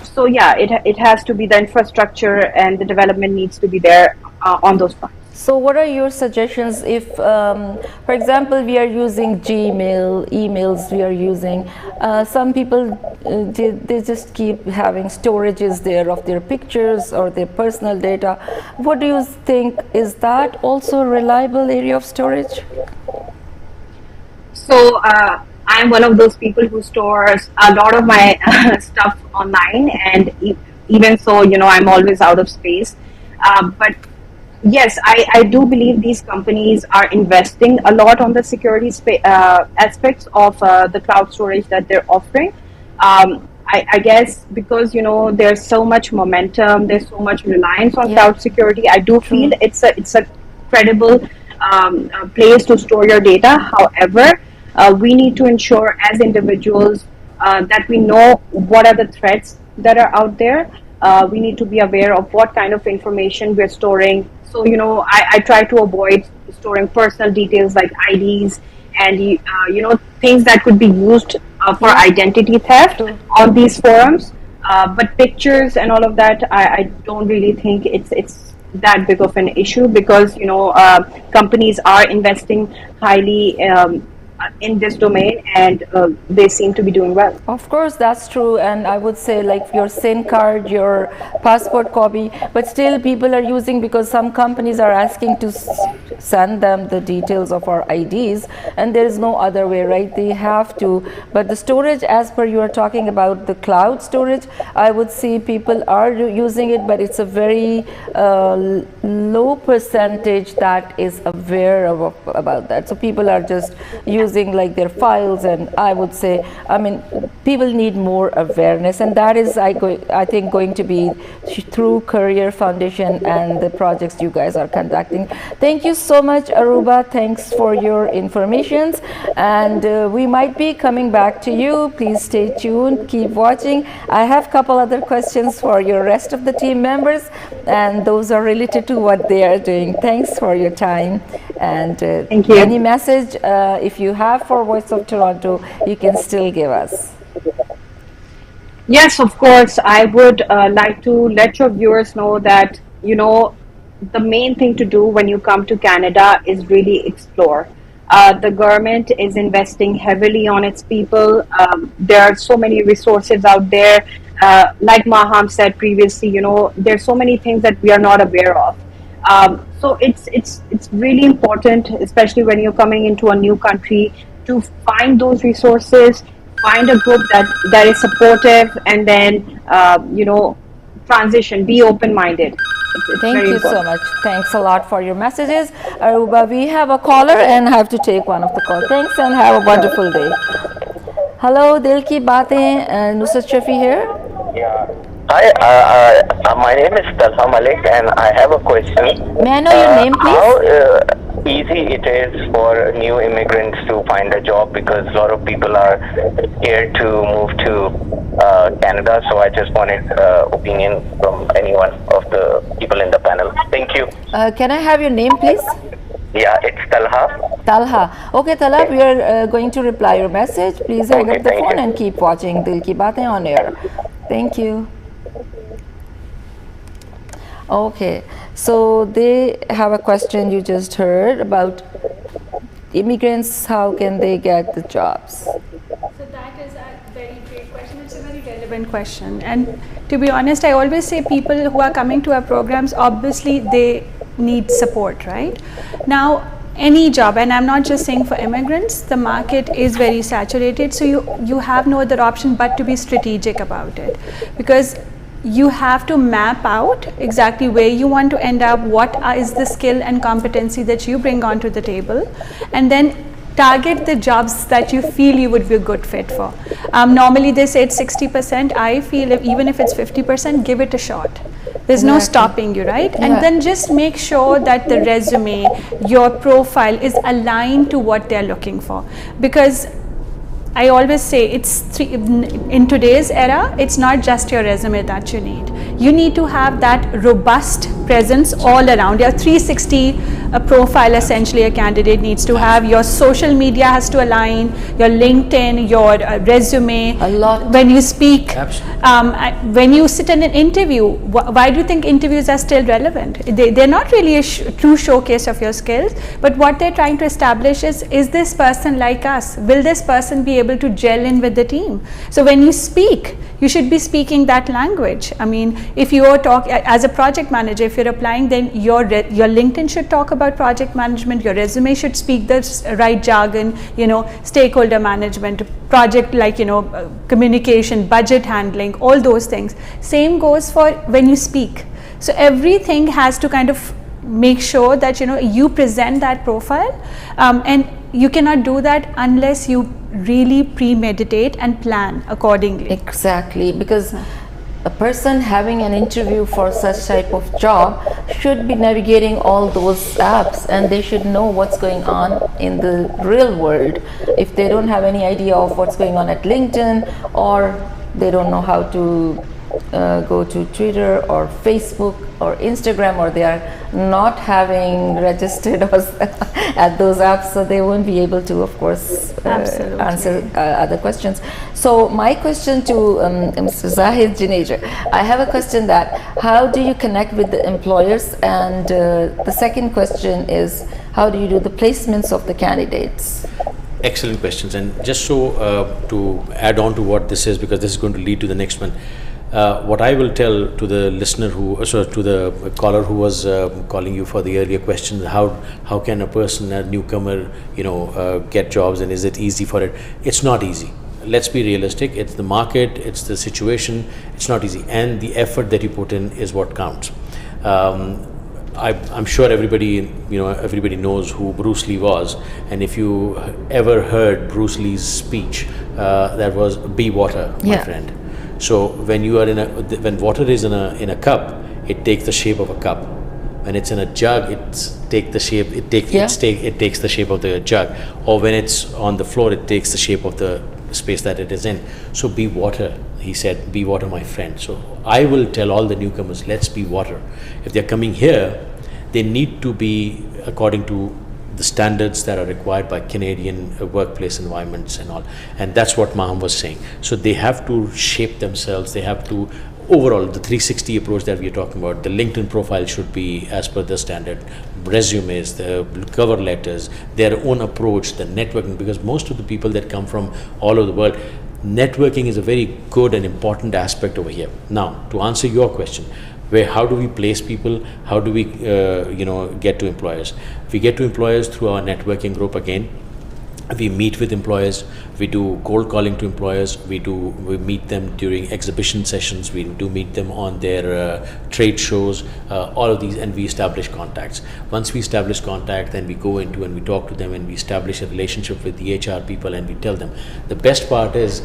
So yeah, it has to be, the infrastructure and the development needs to be there on those fronts. So what are your suggestions if, for example, we are using Gmail, emails we are using, some people, they just keep having storages there of their pictures or their personal data. What do you think, is that also a reliable area of storage? So I'm one of those people who stores a lot of my stuff online, and even so, I'm always out of space. But yes, I do believe these companies are investing a lot on the security aspects of the cloud storage that they're offering. I guess because there's so much momentum, there's so much reliance on Yeah. cloud security. I do feel it's a credible place to store your data. However, we need to ensure as individuals that we know what are the threats that are out there. We need to be aware of what kind of information we're storing. So I try to avoid storing personal details like IDs and things that could be used for identity theft on these forums. But pictures and all of that, I don't really think it's that big of an issue because companies are investing highly in this domain and they seem to be doing well. Of course, that's true, and I would say like your SIM card, your passport copy, but still people are using because some companies are asking to send them the details of our IDs, and there is no other way, right? They have to. But the storage, as per you are talking about the cloud storage, I would see people are using it, but it's a very low percentage that is aware of about that. So people are just using like their files, and I would say, I mean, people need more awareness, and that is I think going to be through Career Foundation and the projects you guys are conducting. Thank you so much, Aruba. Thanks for your informations, and we might be coming back to you. Please stay tuned, keep watching. I have a couple other questions for your rest of the team members, and those are related to what they are doing. Thanks for your time, and thank you. Any message if you have for Voice of Toronto, you can still give us. Yes, of course. I would like to let your viewers know that, the main thing to do when you come to Canada is really explore. The government is investing heavily on its people. There are so many resources out there. Like Maham said previously, there's so many things that we are not aware of. So it's really important, especially when you're coming into a new country, to find those resources, find a group that is supportive, and then transition. Be open-minded. Thank you so much. Thanks a lot for your messages, Aruba. We have a caller and have to take one of the calls. Thanks and have a wonderful day. Hello, Dil Ki Baatein, Nusrat Shafi here. Yeah. Hi, my name is Talha Malik and I have a question. May I know your name, please? How easy it is for new immigrants to find a job, because a lot of people are scared to move to Canada, so I just wanted opinion from anyone of the people in the panel. Thank you. Can I have your name, please? Yeah, it's Talha. Talha. Okay, Talha, we are going to reply your message. Please hang up the phone and keep watching Dil Ki Baatein on air. Thank you. Okay, so they have a question you just heard about immigrants, how can they get the jobs? So that is a very great question. It's a very relevant question. And to be honest, I always say people who are coming to our programs, obviously they need support, right? Now, any job, and I'm not just saying for immigrants, the market is very saturated, so you have no other option but to be strategic about it, because you have to map out exactly where you want to end up, what is the skill and competency that you bring onto the table, and then target the jobs that you feel you would be a good fit for. Normally they say it's 60%. I feel even if it's 50%, give it a shot. There's no stopping you, right? And then just make sure that the resume, your profile is aligned to what they're looking for. Because I always say in today's era, it's not just your resume that you need. You need to have that robust presence all around. Your 360 profile essentially a candidate needs to have. Your social media has to align, your LinkedIn, your resume. A lot. When you speak, when you sit in an interview, why do you think interviews are still relevant? They're not really a true showcase of your skills, but what they're trying to establish is this person like us? Will this person be able to gel in with the team? So when you speak, you should be speaking that language. I mean, if you are as a project manager, if you're applying, then your LinkedIn should talk about project management, your resume should speak the right jargon, stakeholder management, project communication, budget handling, all those things. Same goes for when you speak. So everything has to kind of make sure that you present that profile, and you cannot do that unless you really premeditate and plan accordingly. Exactly, because a person having an interview for such type of job should be navigating all those apps, and they should know what's going on in the real world. If they don't have any idea of what's going on at LinkedIn, or they don't know how to go to Twitter or Facebook or Instagram, or they are not having registered at those apps, so they won't be able to, of course, answer other questions. So my question to Mr. Zahid Junaid, I have a question that how do you connect with the employers, and the second question is how do you do the placements of the candidates? Excellent questions. And just so to add on to what this is, because this is going to lead to the next one. What I will tell to the listener to the caller who was calling you for the earlier question, how can a person, a newcomer, get jobs, and is it easy for it? It's not easy. Let's be realistic. It's the market, it's the situation. It's not easy, and the effort that you put in is what counts. I'm sure everybody knows who Bruce Lee was, and if you ever heard Bruce Lee's speech, that was "Be water, my friend." So when you are when water is in a cup, it takes the shape of a cup. When it's in a jug, it takes the shape of the jug. Or when it's on the floor, it takes the shape of the space that it is in. So be water, he said, be water, my friend. So I will tell all the newcomers, let's be water. If they're coming here, they need to be according to the standards that are required by Canadian workplace environments and all. And that's what Maham was saying. So they have to shape themselves. They have to, overall, the 360 approach that we're talking about, the LinkedIn profile should be as per the standard, resumes, the cover letters, their own approach, the networking, because most of the people that come from all over the world, networking is a very good and important aspect over here. Now, to answer your question, how do we place people? How do we, get to employers? We get to employers through our networking group again. We meet with employers. We do cold calling to employers. We meet them during exhibition sessions. We do meet them on their trade shows. All of these, and we establish contacts. Once we establish contact, then we go into and we talk to them, and we establish a relationship with the HR people, and we tell them. The best part is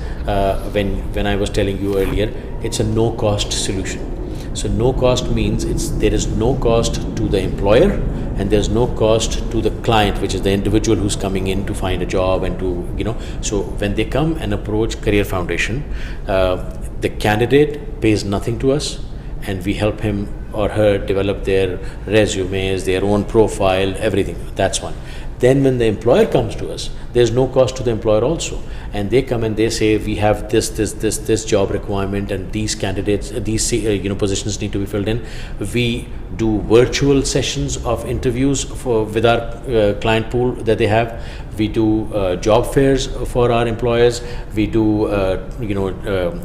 when I was telling you earlier, it's a no-cost solution. So no cost means there is no cost to the employer, and there's no cost to the client, which is the individual who's coming in to find a job and to, so when they come and approach Career Foundation, the candidate pays nothing to us, and we help him or her develop their resumes, their own profile, everything. That's one. Then when the employer comes to us, there's no cost to the employer also. And they come and they say, we have this job requirement, and these candidates, these positions need to be filled in. We do virtual sessions of interviews with our client pool that they have. We do job fairs for our employers. We do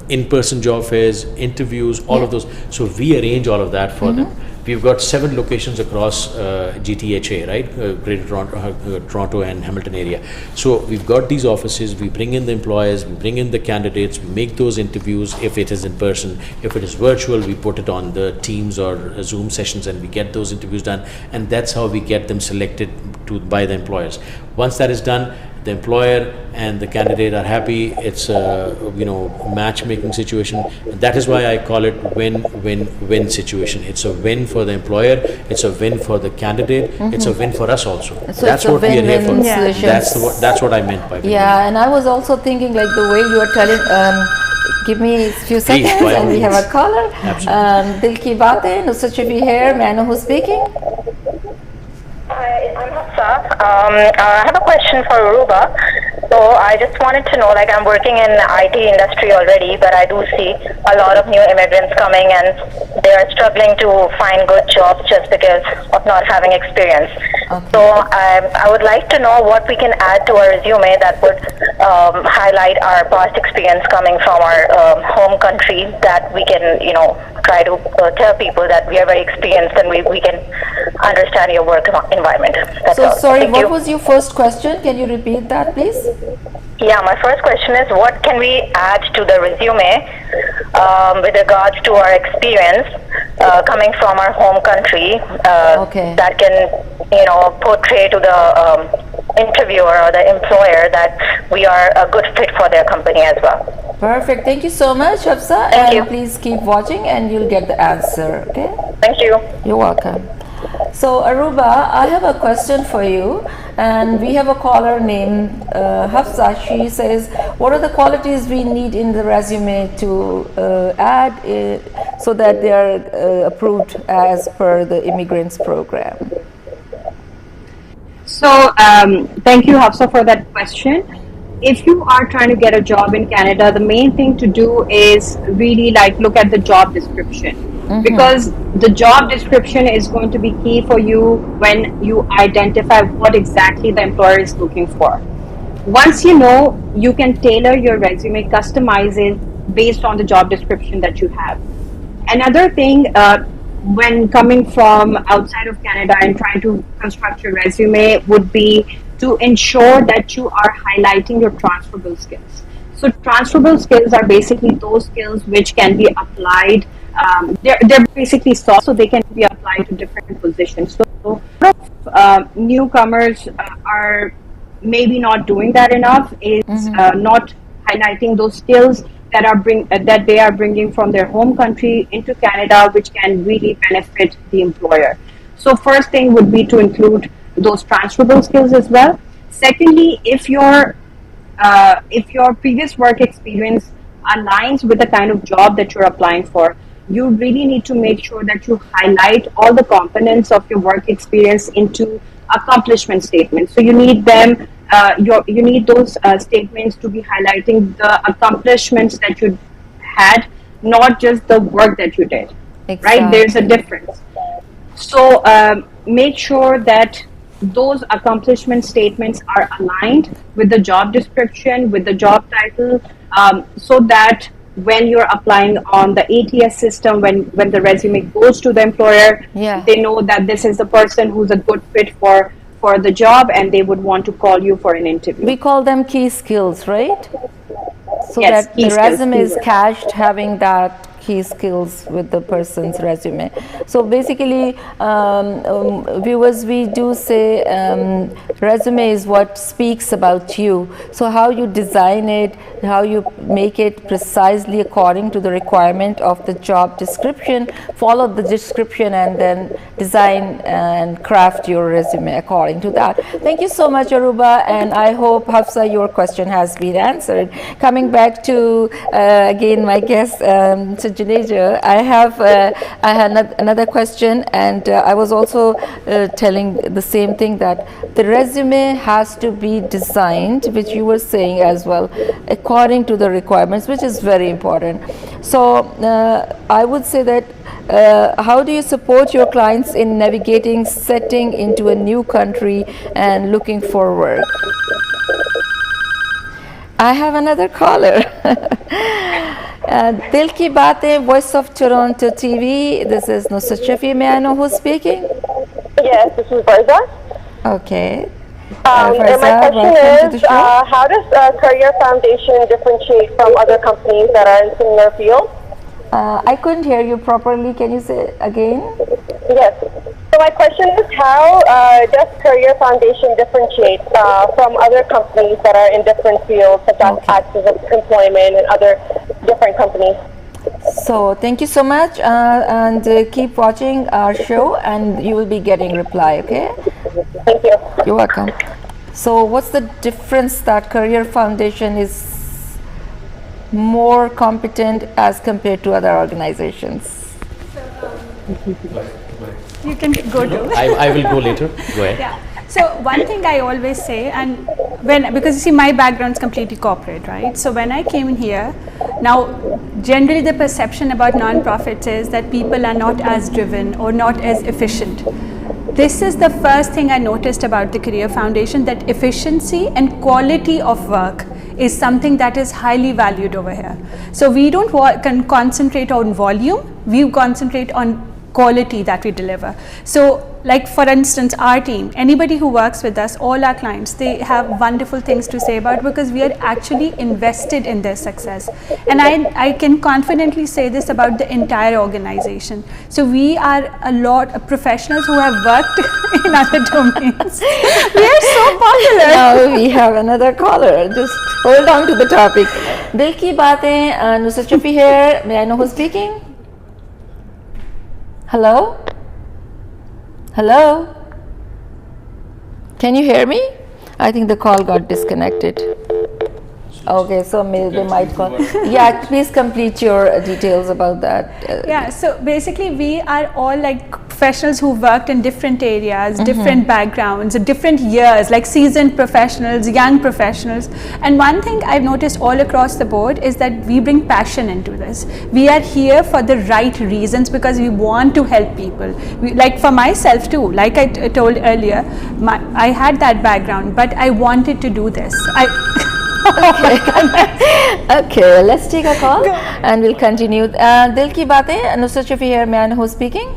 in-person job fairs, interviews, all of those. So we arrange all of that for them. We've got 7 locations across GTHA, right? Greater Toronto and Hamilton area. So we've got these offices. We bring in the employers, we bring in the candidates, we make those interviews if it is in person. If it is virtual, we put it on the Teams or Zoom sessions, and we get those interviews done. And that's how we get them selected by the employers. Once that is done, the employer and the candidate are happy. It's a matchmaking situation. That is why I call it win-win-win situation. It's a win for the employer. It's a win for the candidate. It's a win for us also. So that's what we are here for. Yeah. That's what I meant by win-win. Yeah, and I was also thinking, like the way you are telling. Give me a few seconds, and we have a caller. Dil ki Baatein, Nusrat Shafi here. May I know who's speaking? Hi, I'm Hafsa. I have a question for Ruba. So I just wanted to know, like I'm working in the IT industry already, but I do see a lot of new immigrants coming, and they are struggling to find good jobs just because of not having experience. Okay. So I would like to know what we can add to our resume that would highlight our past experience coming from our home country, that we can, try to tell people that we are very experienced and we can understand your work environment. That's all. Sorry, what was your first question? Can you repeat that, please? Yeah, my first question is, what can we add to the resume with regards to our experience coming from our home country that can, portray to the interviewer or the employer that we are a good fit for their company as well. Perfect. Thank you so much, Hafsa. Thank you. Please keep watching and you'll get the answer. Okay? Thank you. You're welcome. So Aruba, I have a question for you, and we have a caller named Hafsa. She says, what are the qualities we need in the resume to add so that they are approved as per the immigrants program? So thank you, Hafsa, for that question. If you are trying to get a job in Canada, the main thing to do is really look at the job description. Because the job description is going to be key for you when you identify what exactly the employer is looking for. Once you know, you can tailor your resume, customize it based on the job description that you have. Another thing, when coming from outside of Canada and trying to construct your resume, would be to ensure that you are highlighting your transferable skills. So transferable skills are basically those skills which can be applied. They're basically soft, so they can be applied to different positions. So newcomers are maybe not doing that enough, is not highlighting those skills that they are bringing from their home country into Canada, which can really benefit the employer. So first thing would be to include those transferable skills as well. Secondly, if your previous work experience aligns with the kind of job that you're applying for, you really need to make sure that you highlight all the components of your work experience into accomplishment statements. So you need them. You need those statements to be highlighting the accomplishments that you had, not just the work that you did. Exactly. Right? There's a difference. So make sure that those accomplishment statements are aligned with the job description, with the job title, so that when you're applying on the ATS system, when the resume goes to the employer, they know that this is the person who's a good fit for the job, and they would want to call you for an interview. We call them key skills, right? So yes, that the resume is cached having that key skills with the person's resume. So basically, viewers, we do say resume is what speaks about you. So how you design it, how you make it precisely according to the requirement of the job description, follow the description and then design and craft your resume according to that. Thank you so much, Aruba, and I hope, Hafsa, your question has been answered. Coming back to again my guest, Juneja, I had another question, and I was also telling the same thing, that the resume has to be designed, which you were saying as well, according to the requirements, which is very important. So I would say that how do you support your clients in navigating setting into a new country and looking for work? I have another caller. Dil Ki Baatein, Voice of Toronto TV. This is Nusrat Shafi. May I know who's speaking? Yes, this is Farza. Okay. And my question is, how does Career Foundation differentiate from other companies that are in similar fields? I couldn't hear you properly. Can you say again? Yes. So my question is, how does Career Foundation differentiate from other companies that are in different fields, such as access of employment and other different companies? So thank you so much, and keep watching our show, and you will be getting reply. Okay? Thank you. You're welcome. So what's the difference that Career Foundation is more competent as compared to other organizations? You can go to. I will go later. Go ahead. Yeah. So one thing I always say, and because you see my background is completely corporate, right? So when I came in here, now generally the perception about nonprofits is that people are not as driven or not as efficient. This is the first thing I noticed about the Career Foundation, that efficiency and quality of work is something that is highly valued over here. So we don't concentrate on volume, we concentrate on quality that we deliver. So like for instance, our team, anybody who works with us, all our clients, they have wonderful things to say about, because we are actually invested in their success. And I can confidently say this about the entire organization. So we are a lot of professionals who have worked in other domains. We are so popular. Now we have another caller. Just hold on to the topic. Dil ki baatein, Nusrat Shafi here. May I know who's speaking? Hello? Hello? Can you hear me? I think the call got disconnected. Okay, so they might call. Yeah, please complete your details about that. Yeah, so basically we are all like professionals who worked in different areas, different backgrounds, different years, like seasoned professionals, young professionals. And one thing I've noticed all across the board is that we bring passion into this. We are here for the right reasons, because we want to help people. Like for myself too, like I told earlier, I had that background, but I wanted to do this. Okay, let's take a call and we'll continue. Dil ki baatein, Nusrat Shafi here. May I know who's speaking?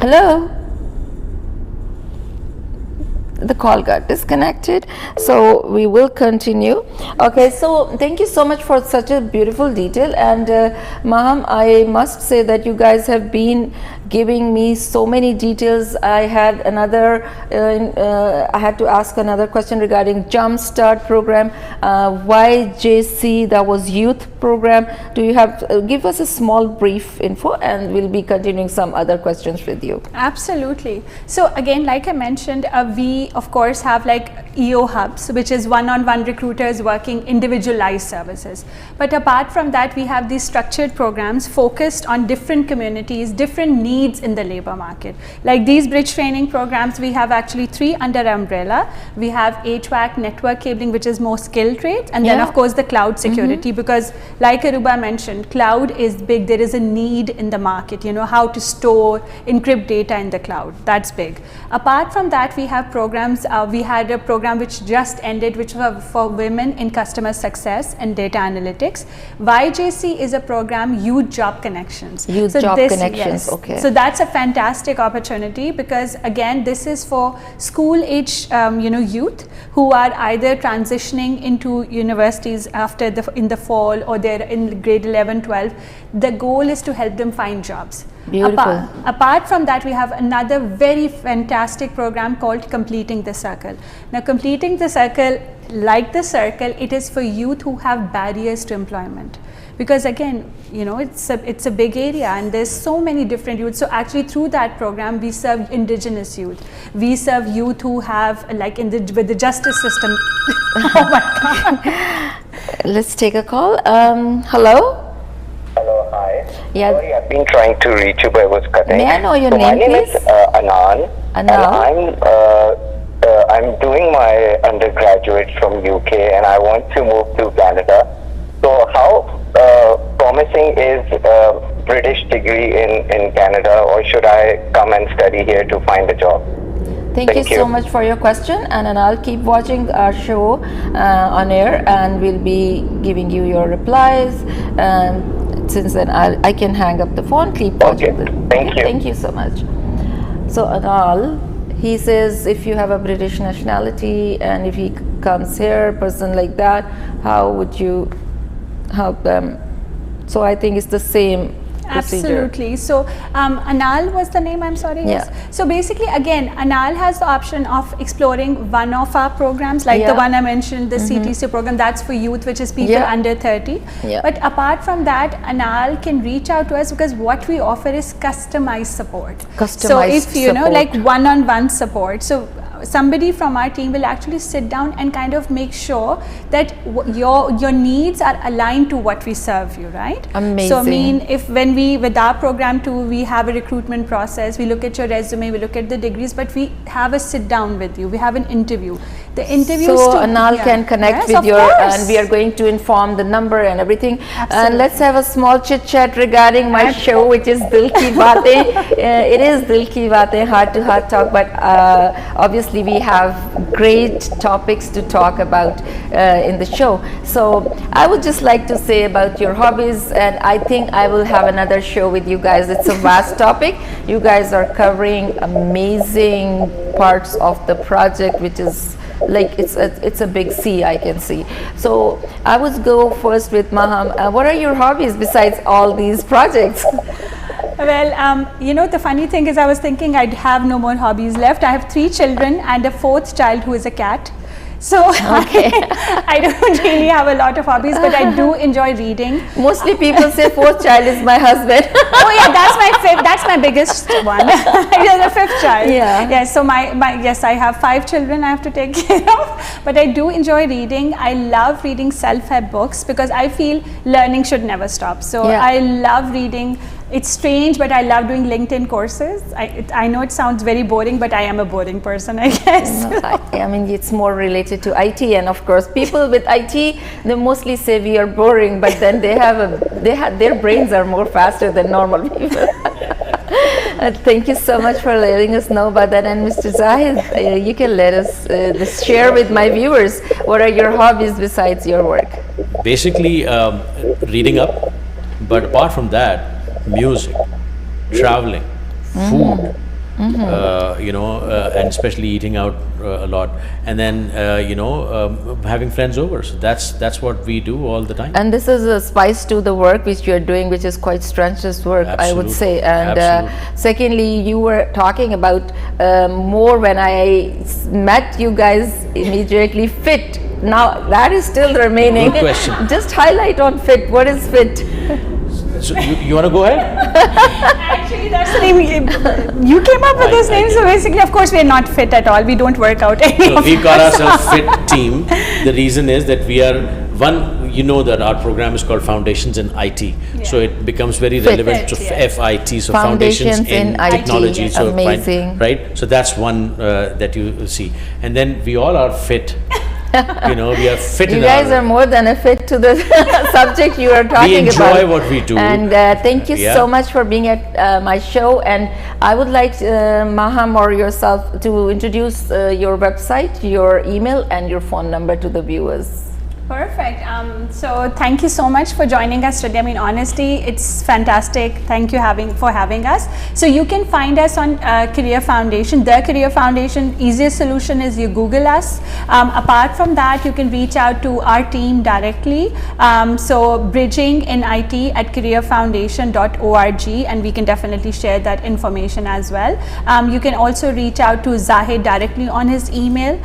Hello? The call got disconnected, so we will continue. Okay, so thank you so much for such a beautiful detail. And Maham, I must say that you guys have been giving me so many details. I had another, I had to ask another question regarding Jumpstart program, YJC, that was youth program. Do you have, give us a small brief info, and we'll be continuing some other questions with you. Absolutely. So again, like I mentioned, we of course have like EO hubs, which is one-on-one recruiters working individualized services. But apart from that, we have these structured programs focused on different communities, different needs in the labor market. Like these bridge training programs, we have actually 3 under umbrella. We have HVAC, network cabling, which is more skilled trades, and then of course the cloud security, because like Aruba mentioned, cloud is big. There is a need in the market, you know, how to store, encrypt data in the cloud. That's big. Apart from that, we have programs. We had a program which just ended, which was for women in customer success and data analytics. YJC is a program, Youth Job Connections. Youth Job Connections, okay. So that's a fantastic opportunity, because again, this is for school age, youth who are either transitioning into universities after in the fall, or they're in grade 11, 12. The goal is to help them find jobs. Beautiful. Apart from that, we have another very fantastic program called Completing the Circle. Now, Completing the Circle, like the circle, it is for youth who have barriers to employment. Because again, you know, it's a big area, and there's so many different youth. So actually through that program, we serve indigenous youth. We serve youth who have, like with the justice system. Oh my God. Let's take a call. Hello? Hello, hi. Yeah. Sorry, I've been trying to reach you, but it was cutting. May I know your so name, my name please? is Anand. Anand. And I'm doing my undergraduate from UK, and I want to move to Canada. So how promising is a British degree in Canada, or should I come and study here to find a job? Thank you so much for your question, and I'll keep watching our show on air, and we'll be giving you your replies. Since then, I can hang up the phone. Keep watching. Thank you. Thank you so much. So Anal, he says, if you have a British nationality and if he comes here, a person like that, how would you help them? So I think it's the same procedure. Absolutely. So Anal was the name, I'm sorry. Yeah. Yes. So basically, again, Anal has the option of exploring one of our programs, like the one I mentioned, the CTC program. That's for youth, which is people under 30. Yeah. But apart from that, Anal can reach out to us, because what we offer is customized support. So if you know, like one-on-one support. So somebody from our team will actually sit down and kind of make sure that your needs are aligned to what we serve you, right? Amazing. So I mean, if when we, with our program too, we have a recruitment process, we look at your resume, we look at the degrees, but we have a sit down with you, we have an interview. The interviews so Anal can connect with your, and we are going to inform the number and everything. Absolutely. And let's have a small chit chat regarding my show, which is Dil Ki Baatein. It is Dil Ki Baatein, heart to heart talk, but obviously obviously we have great topics to talk about in the show. So I would just like to say about your hobbies, and I think I will have another show with you guys. It's a vast topic. You guys are covering amazing parts of the project, which is like it's a big sea, I can see. So I would go first with Maham. What are your hobbies besides all these projects? Well, you know, the funny thing is I was thinking I'd have no more hobbies left. I have 3 children and a 4th child who is a cat. So okay. I don't really have a lot of hobbies, but I do enjoy reading. Mostly people say 4th child is my husband. Oh yeah, that's my biggest one. It is the 5th child. Yeah. Yes, so yes, I have 5 children I have to take care of, but I do enjoy reading. I love reading self-help books because I feel learning should never stop. So Yeah. I love reading. It's strange, but I love doing LinkedIn courses. I know it sounds very boring, but I am a boring person, I guess. No, I mean, it's more related to IT, and of course, people with IT, they mostly say we are boring, but then their brains are more faster than normal people. Thank you so much for letting us know about that. And Mr. Zahid, you can let us just share with my viewers, what are your hobbies besides your work? Basically, reading up, but apart from that, music, traveling, food, you know, and especially eating out a lot, and then you know, having friends over. So that's what we do all the time. And this is a spice to the work which you are doing, which is quite strenuous work, I would say. And secondly, you were talking about more when I met you guys immediately, fit. Now that is still remaining. Good question. Just highlight on fit. What is fit? So you want to go ahead? Actually, that's the name. You came up with this name, so basically, of course, we are not fit at all. We don't work out any So of we call us. ourselves Fit Team. The reason is that we are one. You know that our program is called Foundations in IT, so it becomes very relevant to FIT. So Foundations in Technology. IT. So Amazing. right? So that's one that you see, and then we all are fit. You know, we are fit. You guys are more than a fit to the subject you are talking about. We enjoy what we do. And thank you so much for being at my show. And I would like Maham or yourself to introduce your website, your email, and your phone number to the viewers. Perfect. So thank you so much for joining us today. I mean, honestly, it's fantastic. Thank you for having us. So you can find us on Career Foundation. The Career Foundation, easiest solution is you Google us. Apart from that, you can reach out to our team directly. So bridging in IT at careerfoundation.org, and we can definitely share that information as well. You can also reach out to Zahid directly on his email.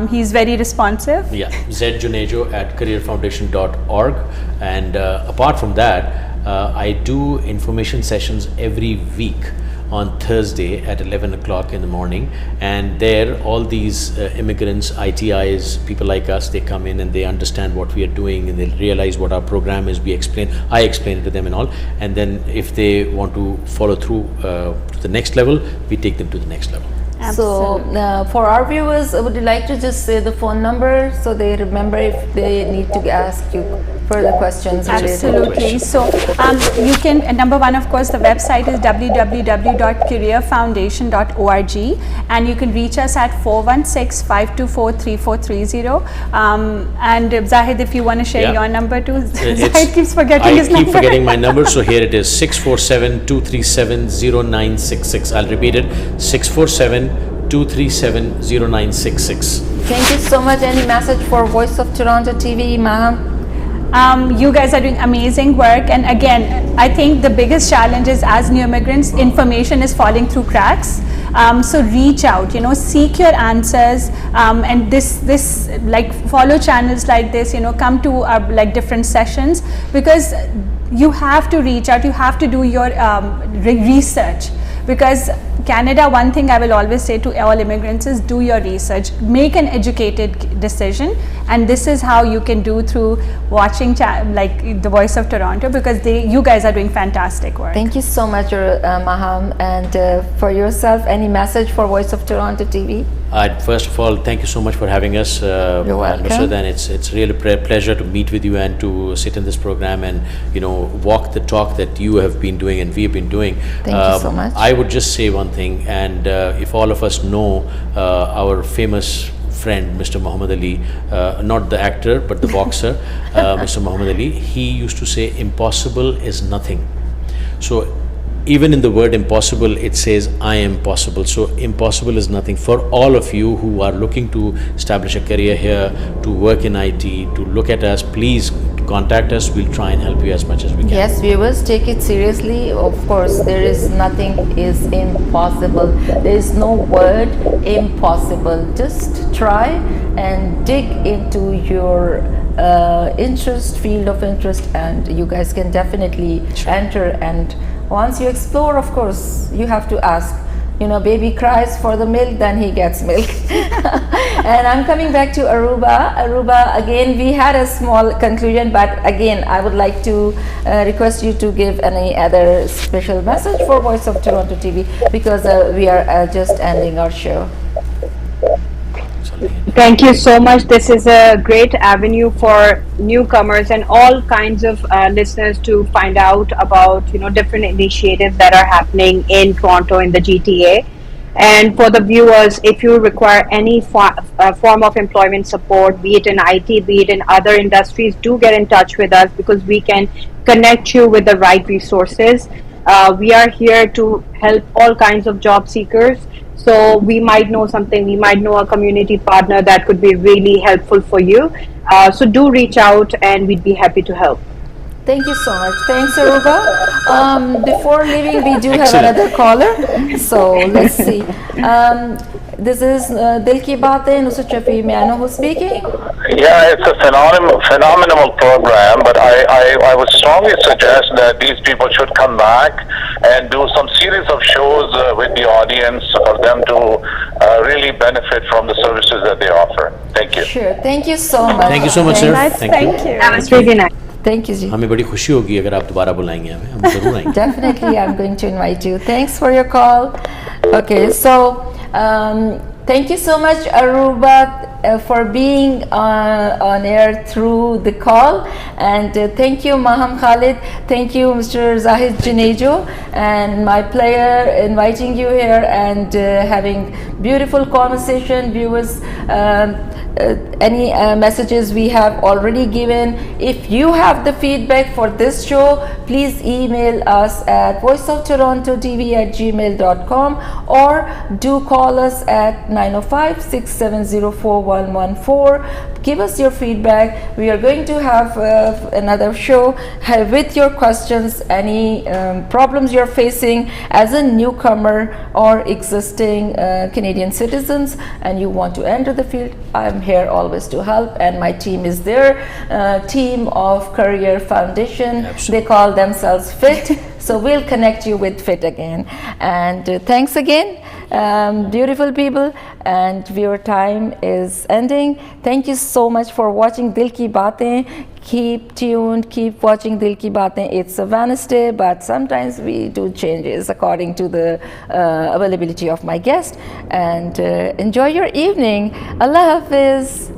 He's very responsive. Yeah, zjunejo at careerfoundation.org. And apart from that, I do information sessions every week on Thursday at 11 o'clock in the morning, and there all these immigrants, ITIs, people like us, they come in and they understand what we are doing, and they realize what our program is. I explain it to them and all, and then if they want to follow through to the next level, we take them to the next level. Absolutely. So for our viewers, would you like to just say the phone number so they remember if they need to ask you further questions? Absolutely. So you can, number one, of course, the website is www.careerfoundation.org, and you can reach us at 416-524-3430. And Zahid, if you want to share your number too. Zahid keeps forgetting his number. I keep forgetting my number, so here it is, 647-237-0966. I'll repeat it, 647-237-0966. Thank you so much. Any message for Voice of Toronto TV, Maham? You guys are doing amazing work, and again, I think the biggest challenge is, as new immigrants, information is falling through cracks. So reach out, you know, seek your answers, and this like follow channels like this, you know, come to like different sessions, because you have to reach out, you have to do your research. Because Canada, one thing I will always say to all immigrants is do your research, make an educated decision, and this is how you can do through watching like the Voice of Toronto, because you guys are doing fantastic work. Thank you so much, Maham. And for yourself, any message for Voice of Toronto TV? First of all, thank you so much for having us. You're welcome. Nusrat, and it's really a pleasure to meet with you and to sit in this program and walk the talk that you have been doing and we have been doing. Thank you so much. I would just say one thing, and if all of us know our famous friend Mr. Muhammad Ali, not the actor but the boxer, Mr. Muhammad Ali, he used to say impossible is nothing. So even in the word impossible, it says I am possible. So impossible is nothing. For all of you who are looking to establish a career here, to work in IT, to look at us, please contact us. We'll try and help you as much as we can. Yes, viewers, take it seriously. Of course, there is nothing is impossible. There is no word impossible. Just try and dig into your field of interest, and you guys can definitely enter. And once you explore, of course, you have to ask. Baby cries for the milk, then he gets milk. And I'm coming back to Aruba. Aruba, again, we had a small conclusion, but again, I would like to request you to give any other special message for Voice of Toronto TV, because we are just ending our show. Thank you so much. This is a great avenue for newcomers and all kinds of listeners to find out about different initiatives that are happening in Toronto, in the GTA. And for the viewers, if you require any form of employment support, be it in IT, be it in other industries, do get in touch with us, because we can connect you with the right resources. We are here to help all kinds of job seekers. So we might know something, we might know a community partner that could be really helpful for you. So do reach out and we'd be happy to help. Thank you so much. Thanks, Aruba. Before leaving, we do have another caller. So let's see. This is Dil Ki Baatein, Nusrat Shafi. May I know who's speaking? Yeah, it's a phenomenal program, but I would strongly suggest that these people should come back and do some series of shows with the audience for them to really benefit from the services that they offer. Thank you. Sure. Thank you so much. Thank you so much, sir. Thank you. That was really nice. Thank you, जी. हमें बड़ी खुशी होगी अगर आप दोबारा बुलाएंगे हमें, हम जरूर आएंगे. Definitely, I'm going to invite you. Thanks for your call. Okay, so thank you so much, Aruba, for being on air through the call, and thank you, Maham Khalid. Thank you, Mr. Zahid Jinejo, and my player, inviting you here and having beautiful conversation. Viewers, any messages we have already given. If you have the feedback for this show, please email us at voiceoftorontotv@gmail.com or do call us at 905-670-4114. Give us your feedback. We are going to have another show with your questions, any problems you're facing as a newcomer or existing Canadian citizens, and you want to enter the field. I'm here always to help, and my team is there, team of Career Foundation. Absolutely. They call themselves FIT, so we'll connect you with FIT again. And thanks again, beautiful people, and your time is ending. Thank you so much for watching Dil Ki Baatein. Keep tuned, keep watching Dil Ki Baatein. It's a Wednesday, but sometimes we do changes according to the availability of my guest. And enjoy your evening. Allah Hafiz.